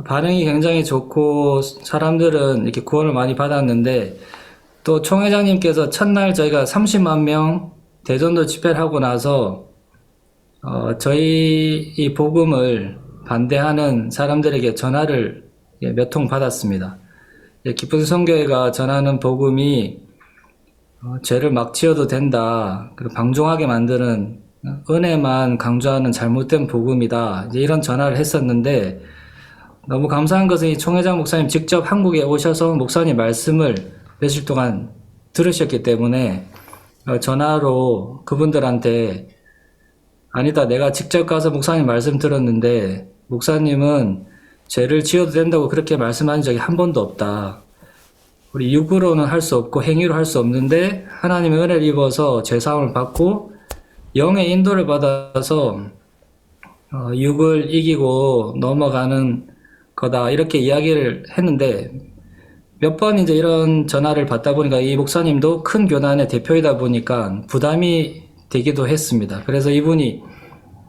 반응이 굉장히 좋고 사람들은 이렇게 구원을 많이 받았는데 또 총회장님께서 첫날 저희가 30만 명 대전도 집회를 하고 나서 저희 이 복음을 반대하는 사람들에게 전화를 몇 통 받았습니다. 기쁜 선교회가 전하는 복음이 죄를 막 지어도 된다. 그리고 방종하게 만드는 은혜만 강조하는 잘못된 복음이다. 이제 이런 전화를 했었는데 너무 감사한 것은 이 총회장 목사님 직접 한국에 오셔서 목사님 말씀을 며칠 동안 들으셨기 때문에 전화로 그분들한테 아니다, 내가 직접 가서 목사님 말씀 들었는데 목사님은 죄를 지어도 된다고 그렇게 말씀하신 적이 한 번도 없다. 우리 육으로는 할 수 없고 행위로 할 수 없는데 하나님의 은혜를 입어서 죄사함을 받고 영의 인도를 받아서 육을 이기고 넘어가는 거다 이렇게 이야기를 했는데 몇 번 이제 이런 전화를 받다 보니까 이 목사님도 큰 교단의 대표이다 보니까 부담이 되기도 했습니다. 그래서 이분이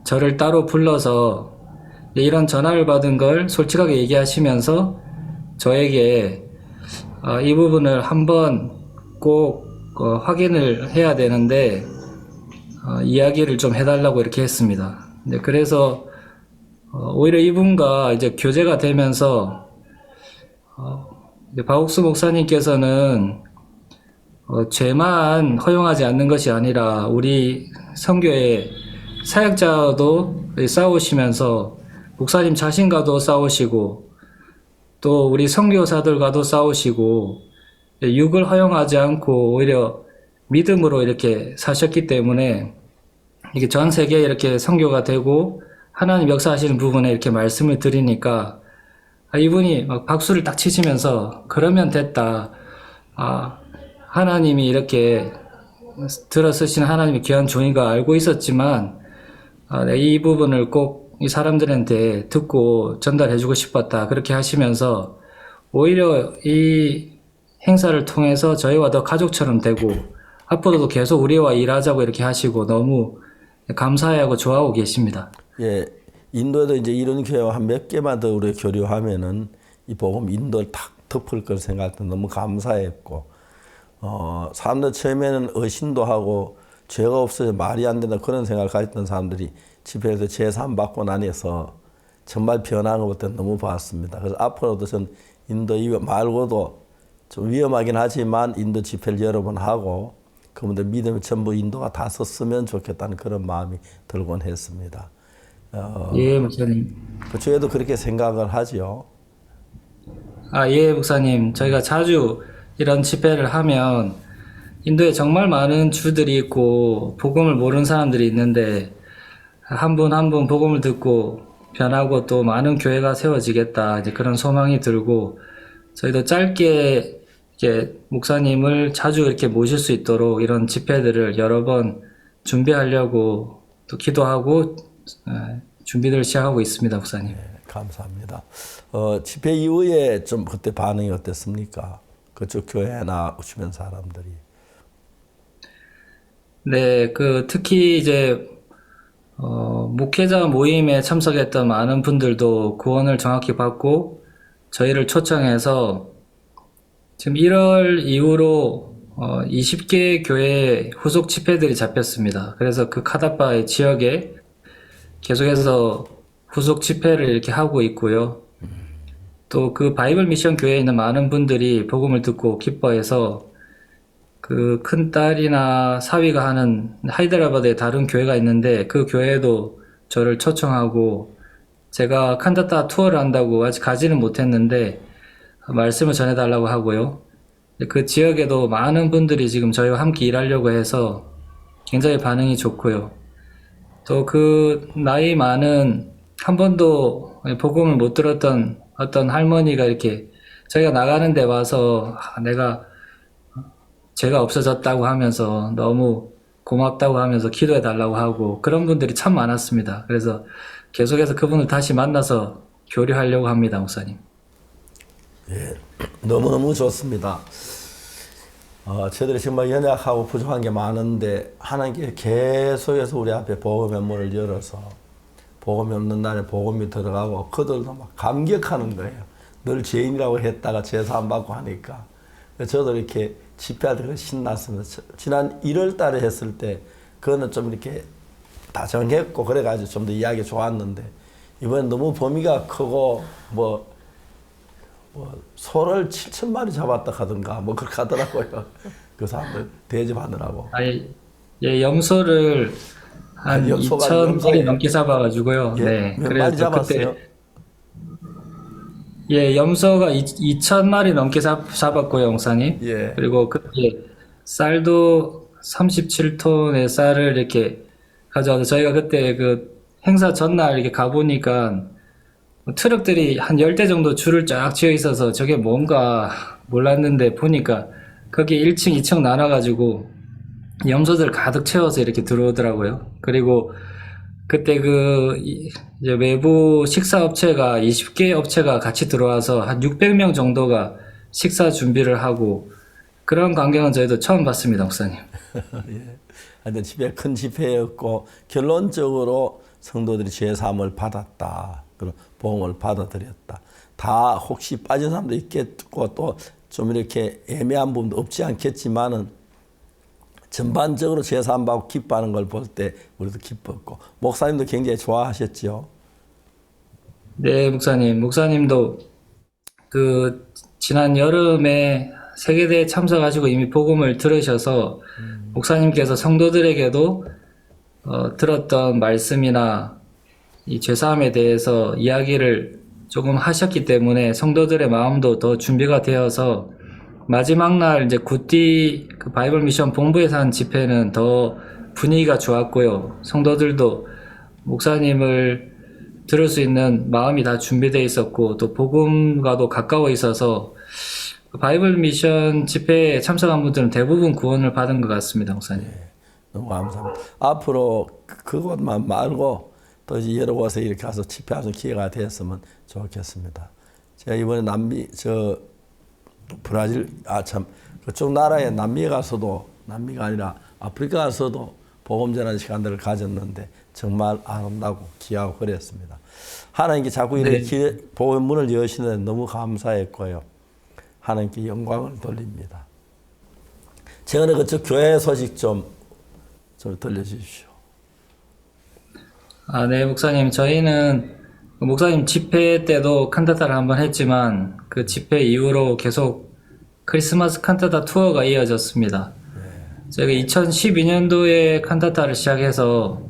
저를 따로 불러서 이런 전화를 받은 걸 솔직하게 얘기하시면서 저에게 이 부분을 한번 꼭 확인을 해야 되는데 이야기를 좀 해달라고 이렇게 했습니다. 네, 그래서 오히려 이분과 이제 교제가 되면서 박옥수 목사님께서는 죄만 허용하지 않는 것이 아니라 우리 선교의 사역자도 싸우시면서 목사님 자신과도 싸우시고 또 우리 선교사들과도 싸우시고 육을 허용하지 않고 오히려 믿음으로 이렇게 사셨기 때문에 이게 전 세계에 이렇게 선교가 되고 하나님 역사하시는 부분에 이렇게 말씀을 드리니까 이분이 막 박수를 딱 치시면서 그러면 됐다. 하나님이 이렇게 들어 쓰신 하나님의 귀한 종이가 알고 있었지만 이 부분을 꼭 이 사람들한테 듣고 전달해주고 싶었다. 그렇게 하시면서 오히려 이 행사를 통해서 저희와 더 가족처럼 되고 앞으로도 계속 우리와 일하자고 이렇게 하시고 너무 감사해하고 좋아하고 계십니다. 예, 인도에도 이제 이런 교회와 한 몇 개만 더 우리 교류하면은 이 복음 인도를 탁 덮을 걸 생각할 때 너무 감사했고, 사람들 처음에는 의심도 하고 죄가 없어서 말이 안 된다 그런 생각을 가졌던 사람들이 집회에서 제삼 받고 나니서 정말 변하는 것부터 너무 봤습니다. 그래서 앞으로도 전 인도 말고도 좀 위험하긴 하지만 인도 집회를 여러 번 하고 그분들 믿음을 전부 인도가 다 썼으면 좋겠다는 그런 마음이 들곤 했습니다. 예, 목사님. 저희도 그렇게 생각을 하죠. 예, 목사님. 저희가 자주 이런 집회를 하면 인도에 정말 많은 주들이 있고 복음을 모르는 사람들이 있는데 한 분 한 분 복음을 듣고 변하고 또 많은 교회가 세워지겠다 이제 그런 소망이 들고 저희도 짧게 이렇게 목사님을 자주 이렇게 모실 수 있도록 이런 집회들을 여러 번 준비하려고 또 기도하고 준비를 시작하고 있습니다, 목사님. 네, 감사합니다. 집회 이후에 좀 그때 반응이 어땠습니까? 그쪽 교회나 주변 사람들이. 네, 특히 이제 목회자 모임에 참석했던 많은 분들도 구원을 정확히 받고 저희를 초청해서 지금 1월 이후로 20개 교회 후속 집회들이 잡혔습니다. 그래서 그 카다파의 지역에 계속해서 후속 집회를 이렇게 하고 있고요. 또 그 바이블 미션 교회에 있는 많은 분들이 복음을 듣고 기뻐해서 그 큰딸이나 사위가 하는 하이드라바드에 다른 교회가 있는데 그 교회도 저를 초청하고 제가 칸다타 투어를 한다고 아직 가지는 못했는데 말씀을 전해달라고 하고요. 그 지역에도 많은 분들이 지금 저희와 함께 일하려고 해서 굉장히 반응이 좋고요. 또 그 나이 많은 한 번도 복음을 못 들었던 어떤 할머니가 이렇게 저희가 나가는 데 와서 내가 죄가 없어졌다고 하면서 너무 고맙다고 하면서 기도해 달라고 하고 그런 분들이 참 많았습니다. 그래서 계속해서 그분을 다시 만나서 교류하려고 합니다, 목사님. 예, 너무너무 좋습니다. 저희들이 정말 연약하고 부족한 게 많은데 하나님께 계속해서 우리 앞에 복음의 문을 열어서 복음이 없는 날에 복음이 들어가고 그들도 막 감격하는 거예요. 늘 죄인이라고 했다가 제사 받고 하니까. 저도 이렇게 집회할 때 신났습니다. 지난 1월 달에 했을 때 그거는 좀 이렇게 다정했고 그래가지고 좀 더 이야기 좋았는데 이번엔 너무 범위가 크고 뭐 소를 7,000마리 잡았다 하던가 뭐 그렇게 하더라고요. 그 사람들 대접하느라고. 예, 염소를 한 2,000마리 넘게 잡아가지고요. 예, 네. 몇 마리 잡았어요? 예, 염소가 2,000마리 넘게 잡았고요, 목사님. 예. 그리고 그때 쌀도 37톤의 쌀을 이렇게 가져와서 저희가 그때 그 행사 전날 이렇게 가보니까 트럭들이 한 10대 정도 줄을 쫙 지어 있어서 저게 뭔가 몰랐는데 보니까 거기 1층, 2층 나눠가지고 염소들 가득 채워서 이렇게 들어오더라고요. 그리고 그때 이제 외부 식사 업체가 20개 업체가 같이 들어와서 한 600명 정도가 식사 준비를 하고 그런 광경은 저희도 처음 봤습니다, 목사님. 예. 하여튼 집회 큰 집회였고 결론적으로 성도들이 죄사함을 받았다. 그리고 복음을 받아들였다. 다 혹시 빠진 사람도 있겠고 또 좀 이렇게 애매한 부분도 없지 않겠지만은 전반적으로 죄사함 받고 기뻐하는 걸 볼 때 우리도 기뻤고 목사님도 굉장히 좋아하셨죠. 네, 목사님. 목사님도 그 지난 여름에 세계대회 참석하시고 이미 복음을 들으셔서 목사님께서 성도들에게도 들었던 말씀이나 이 죄사함에 대해서 이야기를 조금 하셨기 때문에 성도들의 마음도 더 준비가 되어서 마지막 날 이제 굿디 그 바이블 미션 본부에서 한 집회는 더 분위기가 좋았고요. 성도들도 목사님을 들을 수 있는 마음이 다 준비되어 있었고 또 복음과도 가까워 있어서 바이블 미션 집회에 참석한 분들은 대부분 구원을 받은 것 같습니다, 목사님. 네, 너무 감사합니다. 앞으로 그것만 말고 또 이제 여러 곳에 이렇게 가서 집회할 수 있는 기회가 되었으면 좋겠습니다. 제가 이번에 브라질 그쪽 나라에 남미에 가서도 남미가 아니라 아프리카 가서도 복음 전하는 시간들을 가졌는데 정말 아름답고 귀하고 그랬습니다. 하나님께 자꾸 이렇게 복음 문을 여시는데 너무 감사했고요. 하나님께 영광을 돌립니다. 최근에 그쪽 교회 소식 좀 들려주십시오. 네, 목사님. 저희는 목사님 집회 때도 칸타타를 한번 했지만 그 집회 이후로 계속 크리스마스 칸타타 투어가 이어졌습니다. 저희가 2012년도에 칸타타를 시작해서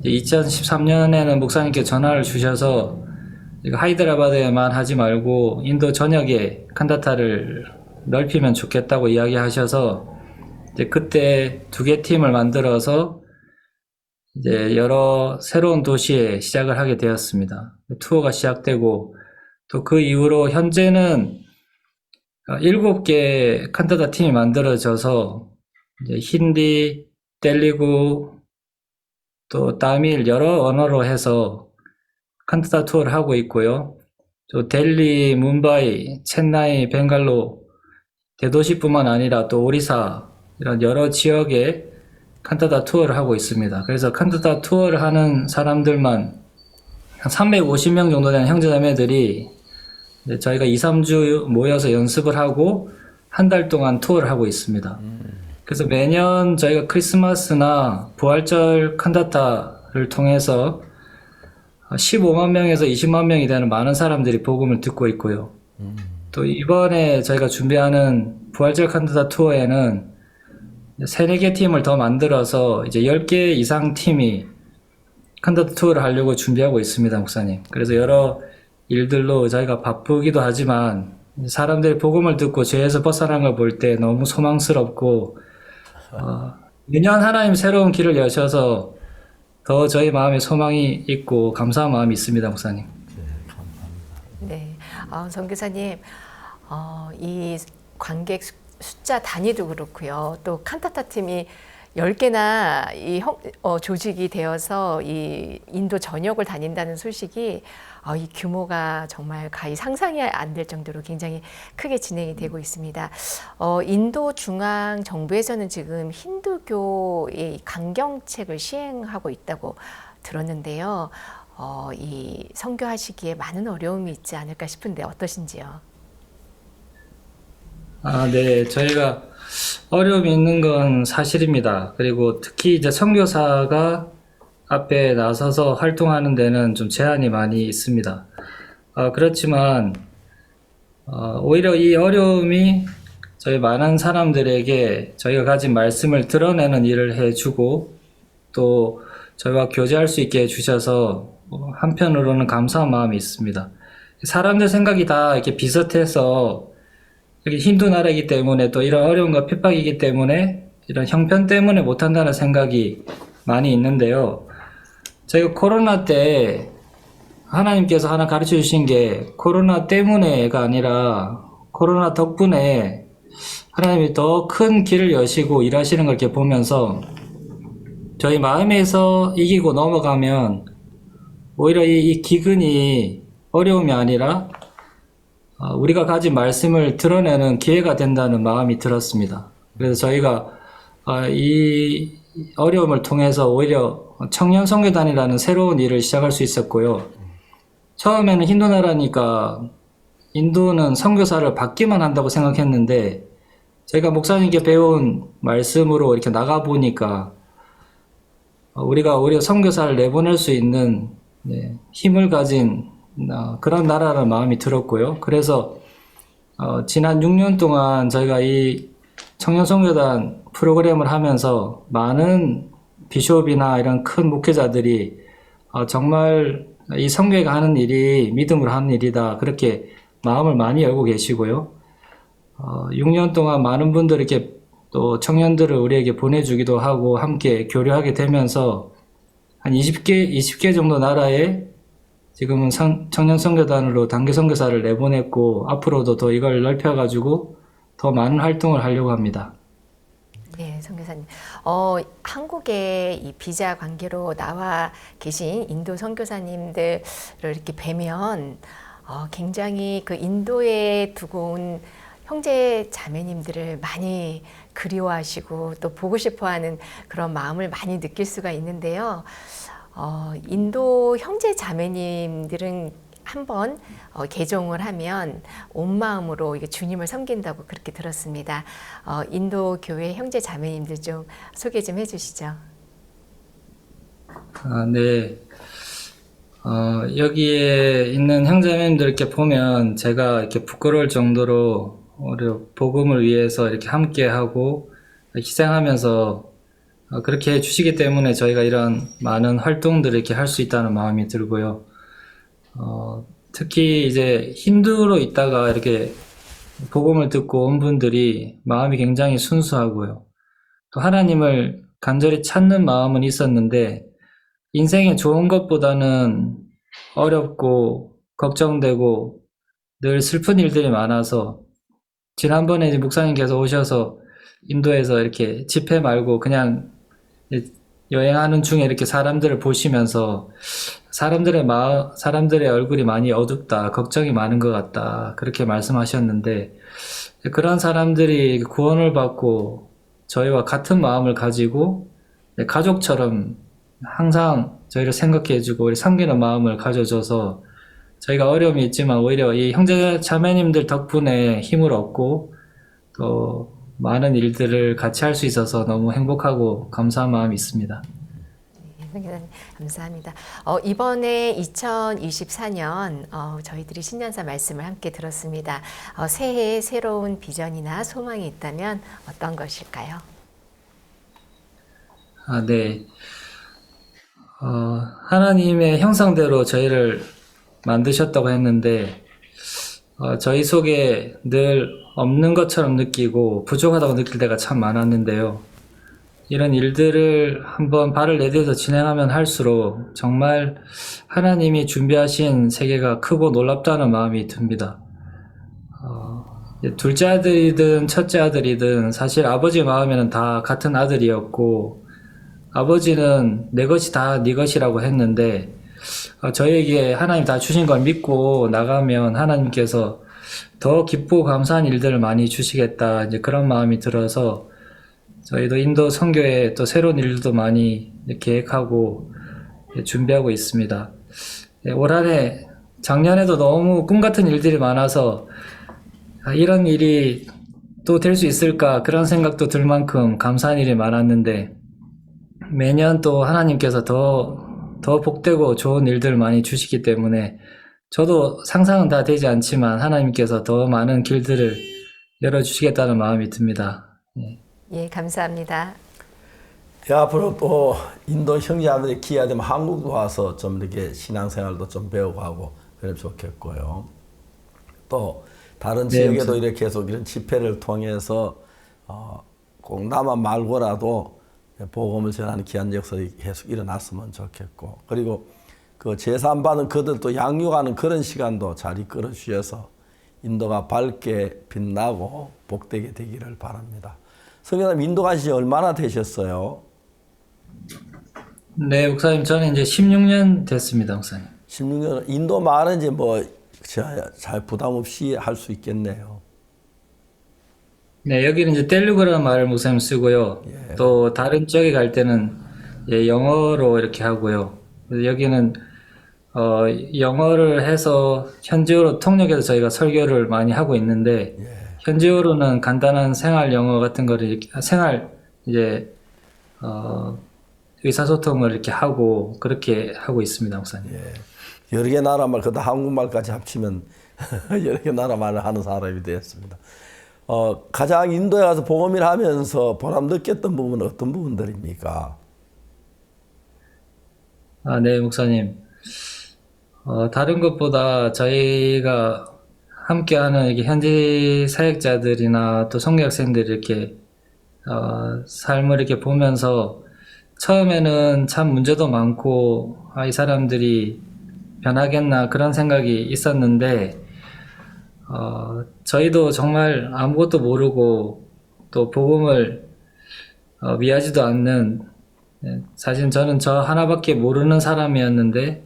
2013년에는 목사님께 전화를 주셔서 하이드라바드에만 하지 말고 인도 전역에 칸타타를 넓히면 좋겠다고 이야기하셔서 그때 2개 팀을 만들어서 이제 여러 새로운 도시에 시작을 하게 되었습니다. 투어가 시작되고 또 그 이후로 현재는 7개 칸타타 팀이 만들어져서 이제 힌디, 텔리구, 또 타밀 여러 언어로 해서 칸타타 투어를 하고 있고요. 또 델리, 뭄바이, 첸나이, 벵갈로 대도시뿐만 아니라 또 오리사 이런 여러 지역에 칸타타 투어를 하고 있습니다. 그래서 칸타타 투어를 하는 사람들만 한 350명 정도 되는 형제자매들이 저희가 2-3주 모여서 연습을 하고 한 달 동안 투어를 하고 있습니다. 그래서 매년 저희가 크리스마스나 부활절 칸타타를 통해서 15만 명에서 20만 명이 되는 많은 사람들이 복음을 듣고 있고요. 또 이번에 저희가 준비하는 부활절 칸타타 투어에는 3-4개 팀을 더 만들어서 이제 10개 이상 팀이 칸타타 투어를 하려고 준비하고 있습니다, 목사님. 그래서 여러 일들로 저희가 바쁘기도 하지만 사람들이 복음을 듣고 죄에서 벗어난 걸 볼 때 너무 소망스럽고 매년 하나님 새로운 길을 여셔서 더 저희 마음에 소망이 있고 감사한 마음이 있습니다, 목사님. 네, 감사합니다. 네, 선교사님, 이 관객 숫자 단위도 그렇고요. 또 칸타타 팀이 10개나 조직이 되어서 이 인도 전역을 다닌다는 소식이 이 규모가 정말 가히 상상이 안 될 정도로 굉장히 크게 진행이 되고 있습니다. 인도 중앙 정부에서는 지금 힌두교의 강경책을 시행하고 있다고 들었는데요. 이 선교하시기에 많은 어려움이 있지 않을까 싶은데 어떠신지요? 네, 저희가 어려움이 있는 건 사실입니다. 그리고 특히 이제 선교사가 앞에 나서서 활동하는 데는 좀 제한이 많이 있습니다. 그렇지만 오히려 이 어려움이 저희 많은 사람들에게 저희가 가진 말씀을 드러내는 일을 해주고 또 저희와 교제할 수 있게 해주셔서 한편으로는 감사한 마음이 있습니다. 사람들 생각이 다 이렇게 비슷해서 여기 힌두 나라이기 때문에 또 이런 어려움과 핍박이기 때문에 이런 형편 때문에 못한다는 생각이 많이 있는데요. 저희가 코로나 때 하나님께서 하나 가르쳐 주신 게 코로나 때문에가 아니라 코로나 덕분에 하나님이 더 큰 길을 여시고 일하시는 걸 이렇게 보면서 저희 마음에서 이기고 넘어가면 오히려 이 기근이 어려움이 아니라 우리가 가진 말씀을 드러내는 기회가 된다는 마음이 들었습니다. 그래서 저희가 이 어려움을 통해서 오히려 청년 선교단이라는 새로운 일을 시작할 수 있었고요. 처음에는 힌두 나라니까 인도는 선교사를 받기만 한다고 생각했는데 제가 목사님께 배운 말씀으로 이렇게 나가보니까 우리가 오히려 선교사를 내보낼 수 있는 힘을 가진 그런 나라라는 마음이 들었고요. 그래서 지난 6년 동안 저희가 이 청년 선교단 프로그램을 하면서 많은 비숍이나 이런 큰 목회자들이 정말 이 선교회가 하는 일이 믿음으로 하는 일이다, 그렇게 마음을 많이 열고 계시고요. 6년 동안 많은 분들이 이렇게 또 청년들을 우리에게 보내주기도 하고 함께 교류하게 되면서 한 20개 정도 나라에 지금은 청년 선교단으로 단기 선교사를 내보냈고 앞으로도 더 이걸 넓혀가지고 더 많은 활동을 하려고 합니다. 네, 선교사님. 한국에 이 비자 관계로 나와 계신 인도 선교사님들을 이렇게 뵈면 굉장히 그 인도에 두고 온 형제 자매님들을 많이 그리워하시고 또 보고 싶어하는 그런 마음을 많이 느낄 수가 있는데요. 인도 형제 자매님들은 한번 개종을 하면 온 마음으로 이게 주님을 섬긴다고 그렇게 들었습니다. 인도 교회 형제 자매님들 좀 소개 좀 해주시죠. 네. 여기에 있는 형제자매님들 이렇게 보면 제가 이렇게 부끄러울 정도로 복음을 위해서 이렇게 함께하고 희생하면서 그렇게 해주시기 때문에 저희가 이런 많은 활동들을 이렇게 할 수 있다는 마음이 들고요. 특히 이제 힌두로 있다가 이렇게 복음을 듣고 온 분들이 마음이 굉장히 순수하고요. 또 하나님을 간절히 찾는 마음은 있었는데 인생에 좋은 것보다는 어렵고 걱정되고 늘 슬픈 일들이 많아서 지난번에 이제 목사님께서 오셔서 인도에서 이렇게 집회 말고 그냥 여행하는 중에 이렇게 사람들을 보시면서 사람들의 얼굴이 많이 어둡다, 걱정이 많은 것 같다, 그렇게 말씀하셨는데 그런 사람들이 구원을 받고 저희와 같은 마음을 가지고 가족처럼 항상 저희를 생각해주고 우리 섬기는 마음을 가져줘서 저희가 어려움이 있지만 오히려 이 형제 자매님들 덕분에 힘을 얻고 또 많은 일들을 같이 할 수 있어서 너무 행복하고 감사한 마음이 있습니다. 네, 감사합니다. 이번에 2024년 저희들이 신년사 말씀을 함께 들었습니다. 새해에 새로운 비전이나 소망이 있다면 어떤 것일까요? 네. 하나님의 형상대로 저희를 만드셨다고 했는데 저희 속에 늘 없는 것처럼 느끼고 부족하다고 느낄 때가 참 많았는데요. 이런 일들을 한번 발을 내딛어서 진행하면 할수록 정말 하나님이 준비하신 세계가 크고 놀랍다는 마음이 듭니다. 둘째 아들이든 첫째 아들이든 사실 아버지 마음에는 다 같은 아들이었고 아버지는 내 것이 다 네 것이라고 했는데 저에게 하나님 다 주신 걸 믿고 나가면 하나님께서 더 기쁘고 감사한 일들을 많이 주시겠다, 이제 그런 마음이 들어서 저희도 인도 선교에 또 새로운 일도 많이 계획하고 준비하고 있습니다. 올 한해 작년에도 너무 꿈 같은 일들이 많아서 이런 일이 또 될 수 있을까 그런 생각도 들 만큼 감사한 일이 많았는데 매년 또 하나님께서 더 복되고 좋은 일들을 많이 주시기 때문에 저도 상상은 다 되지 않지만 하나님께서 더 많은 길들을 열어주시겠다는 마음이 듭니다. 예, 감사합니다. 앞으로 또 인도 형제자매들이 기회가 되면 한국도 와서 좀 이렇게 신앙생활도 좀 배우고 하고 그러면 좋겠고요. 또 다른 지역에도 이렇게 계속 이런 집회를 통해서 꼭 나만 말고라도 복음을 전하는 귀한 역사가 계속 일어났으면 좋겠고, 그리고 그 제3받은 그들도 양육하는 그런 시간도 잘 이끌어 주셔서 인도가 밝게 빛나고 복되게 되기를 바랍니다. 성교사님, 인도 가신 지 얼마나 되셨어요? 네, 목사님, 저는 이제 16년 됐습니다, 목사님. 16년, 인도 말은 이제 뭐 잘 부담 없이 할 수 있겠네요. 네, 여기는 이제 텔루그라는 말을 목사님 쓰고요. 또 다른 지역에 갈 때는 영어로 이렇게 하고요. 그래서 여기는 영어를 해서 현지어로 통역해서 저희가 설교를 많이 하고 있는데 현지어로는 간단한 생활 영어 같은 거를 이렇게 생활 이제 의사소통을 이렇게 하고 그렇게 하고 있습니다, 목사님. 여러 개 나라 말, 그다 한국말까지 합치면 여러 개 나라 말을 하는 사람이 되었습니다. 가장 인도에 가서 복음을 하면서 보람 느꼈던 부분은 어떤 부분들입니까? 네, 목사님. 다른 것보다 저희가 함께하는 이렇게 현지 사역자들이나 또 선교학생들이 이렇게 삶을 이렇게 보면서 처음에는 참 문제도 많고 이 사람들이 변하겠나 그런 생각이 있었는데 저희도 정말 아무것도 모르고 또 복음을 위하지도 않는 사실 저는 저 하나밖에 모르는 사람이었는데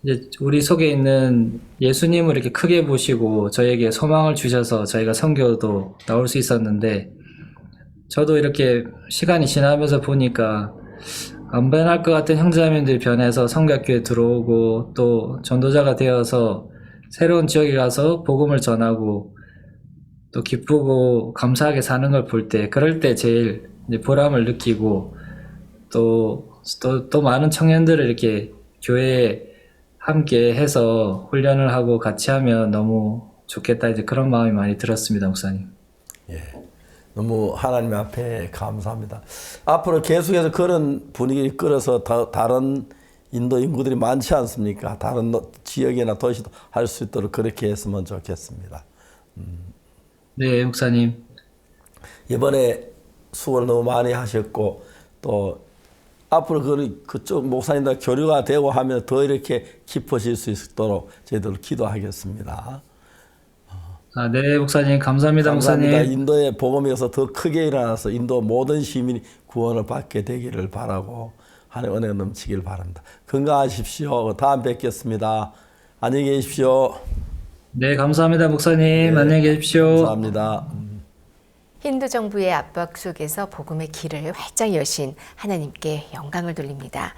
이제 우리 속에 있는 예수님을 이렇게 크게 보시고 저에게 소망을 주셔서 저희가 선교도 나올 수 있었는데 저도 이렇게 시간이 지나면서 보니까 안 변할 것 같은 형제자매들이 변해서 선교학교에 들어오고 또 전도자가 되어서 새로운 지역에 가서 복음을 전하고 또 기쁘고 감사하게 사는 걸 볼 때 그럴 때 제일 이제 보람을 느끼고 또 많은 청년들을 이렇게 교회에 함께 해서 훈련을 하고 같이 하면 너무 좋겠다 이제 그런 마음이 많이 들었습니다, 목사님. 너무 하나님 앞에 감사합니다. 앞으로 계속해서 그런 분위기를 끌어서 다른 인도 인구들이 많지 않습니까? 다른 지역이나 도시도 할 수 있도록 그렇게 했으면 좋겠습니다. 네, 목사님. 이번에 수고를 너무 많이 하셨고 또 앞으로 그쪽 목사님들 교류가 되고 하면 더 이렇게 깊어질 수 있도록 저희들 기도하겠습니다. 네, 목사님. 감사합니다, 감사합니다. 목사님. 인도의 복음에서 더 크게 일어나서 인도 모든 시민이 구원을 받게 되기를 바라고 하나님의 은혜가 넘치길 바랍니다. 건강하십시오. 다음 뵙겠습니다. 안녕히 계십시오. 네, 감사합니다, 목사님. 안녕히 계십시오. 감사합니다. 힌두 정부의 압박 속에서 복음의 길을 활짝 여신 하나님께 영광을 돌립니다.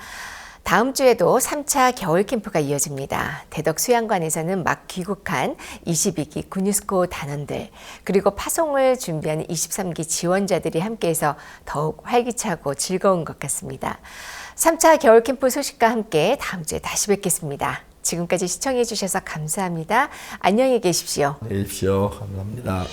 다음 주에도 3차 겨울 캠프가 이어집니다. 대덕 수양관에서는 막 귀국한 22기 군유스코 단원들 그리고 파송을 준비하는 23기 지원자들이 함께해서 더욱 활기차고 즐거운 것 같습니다. 3차 겨울 캠프 소식과 함께 다음 주에 다시 뵙겠습니다. 지금까지 시청해 주셔서 감사합니다. 안녕히 계십시오. 안녕히 계십시오. 감사합니다.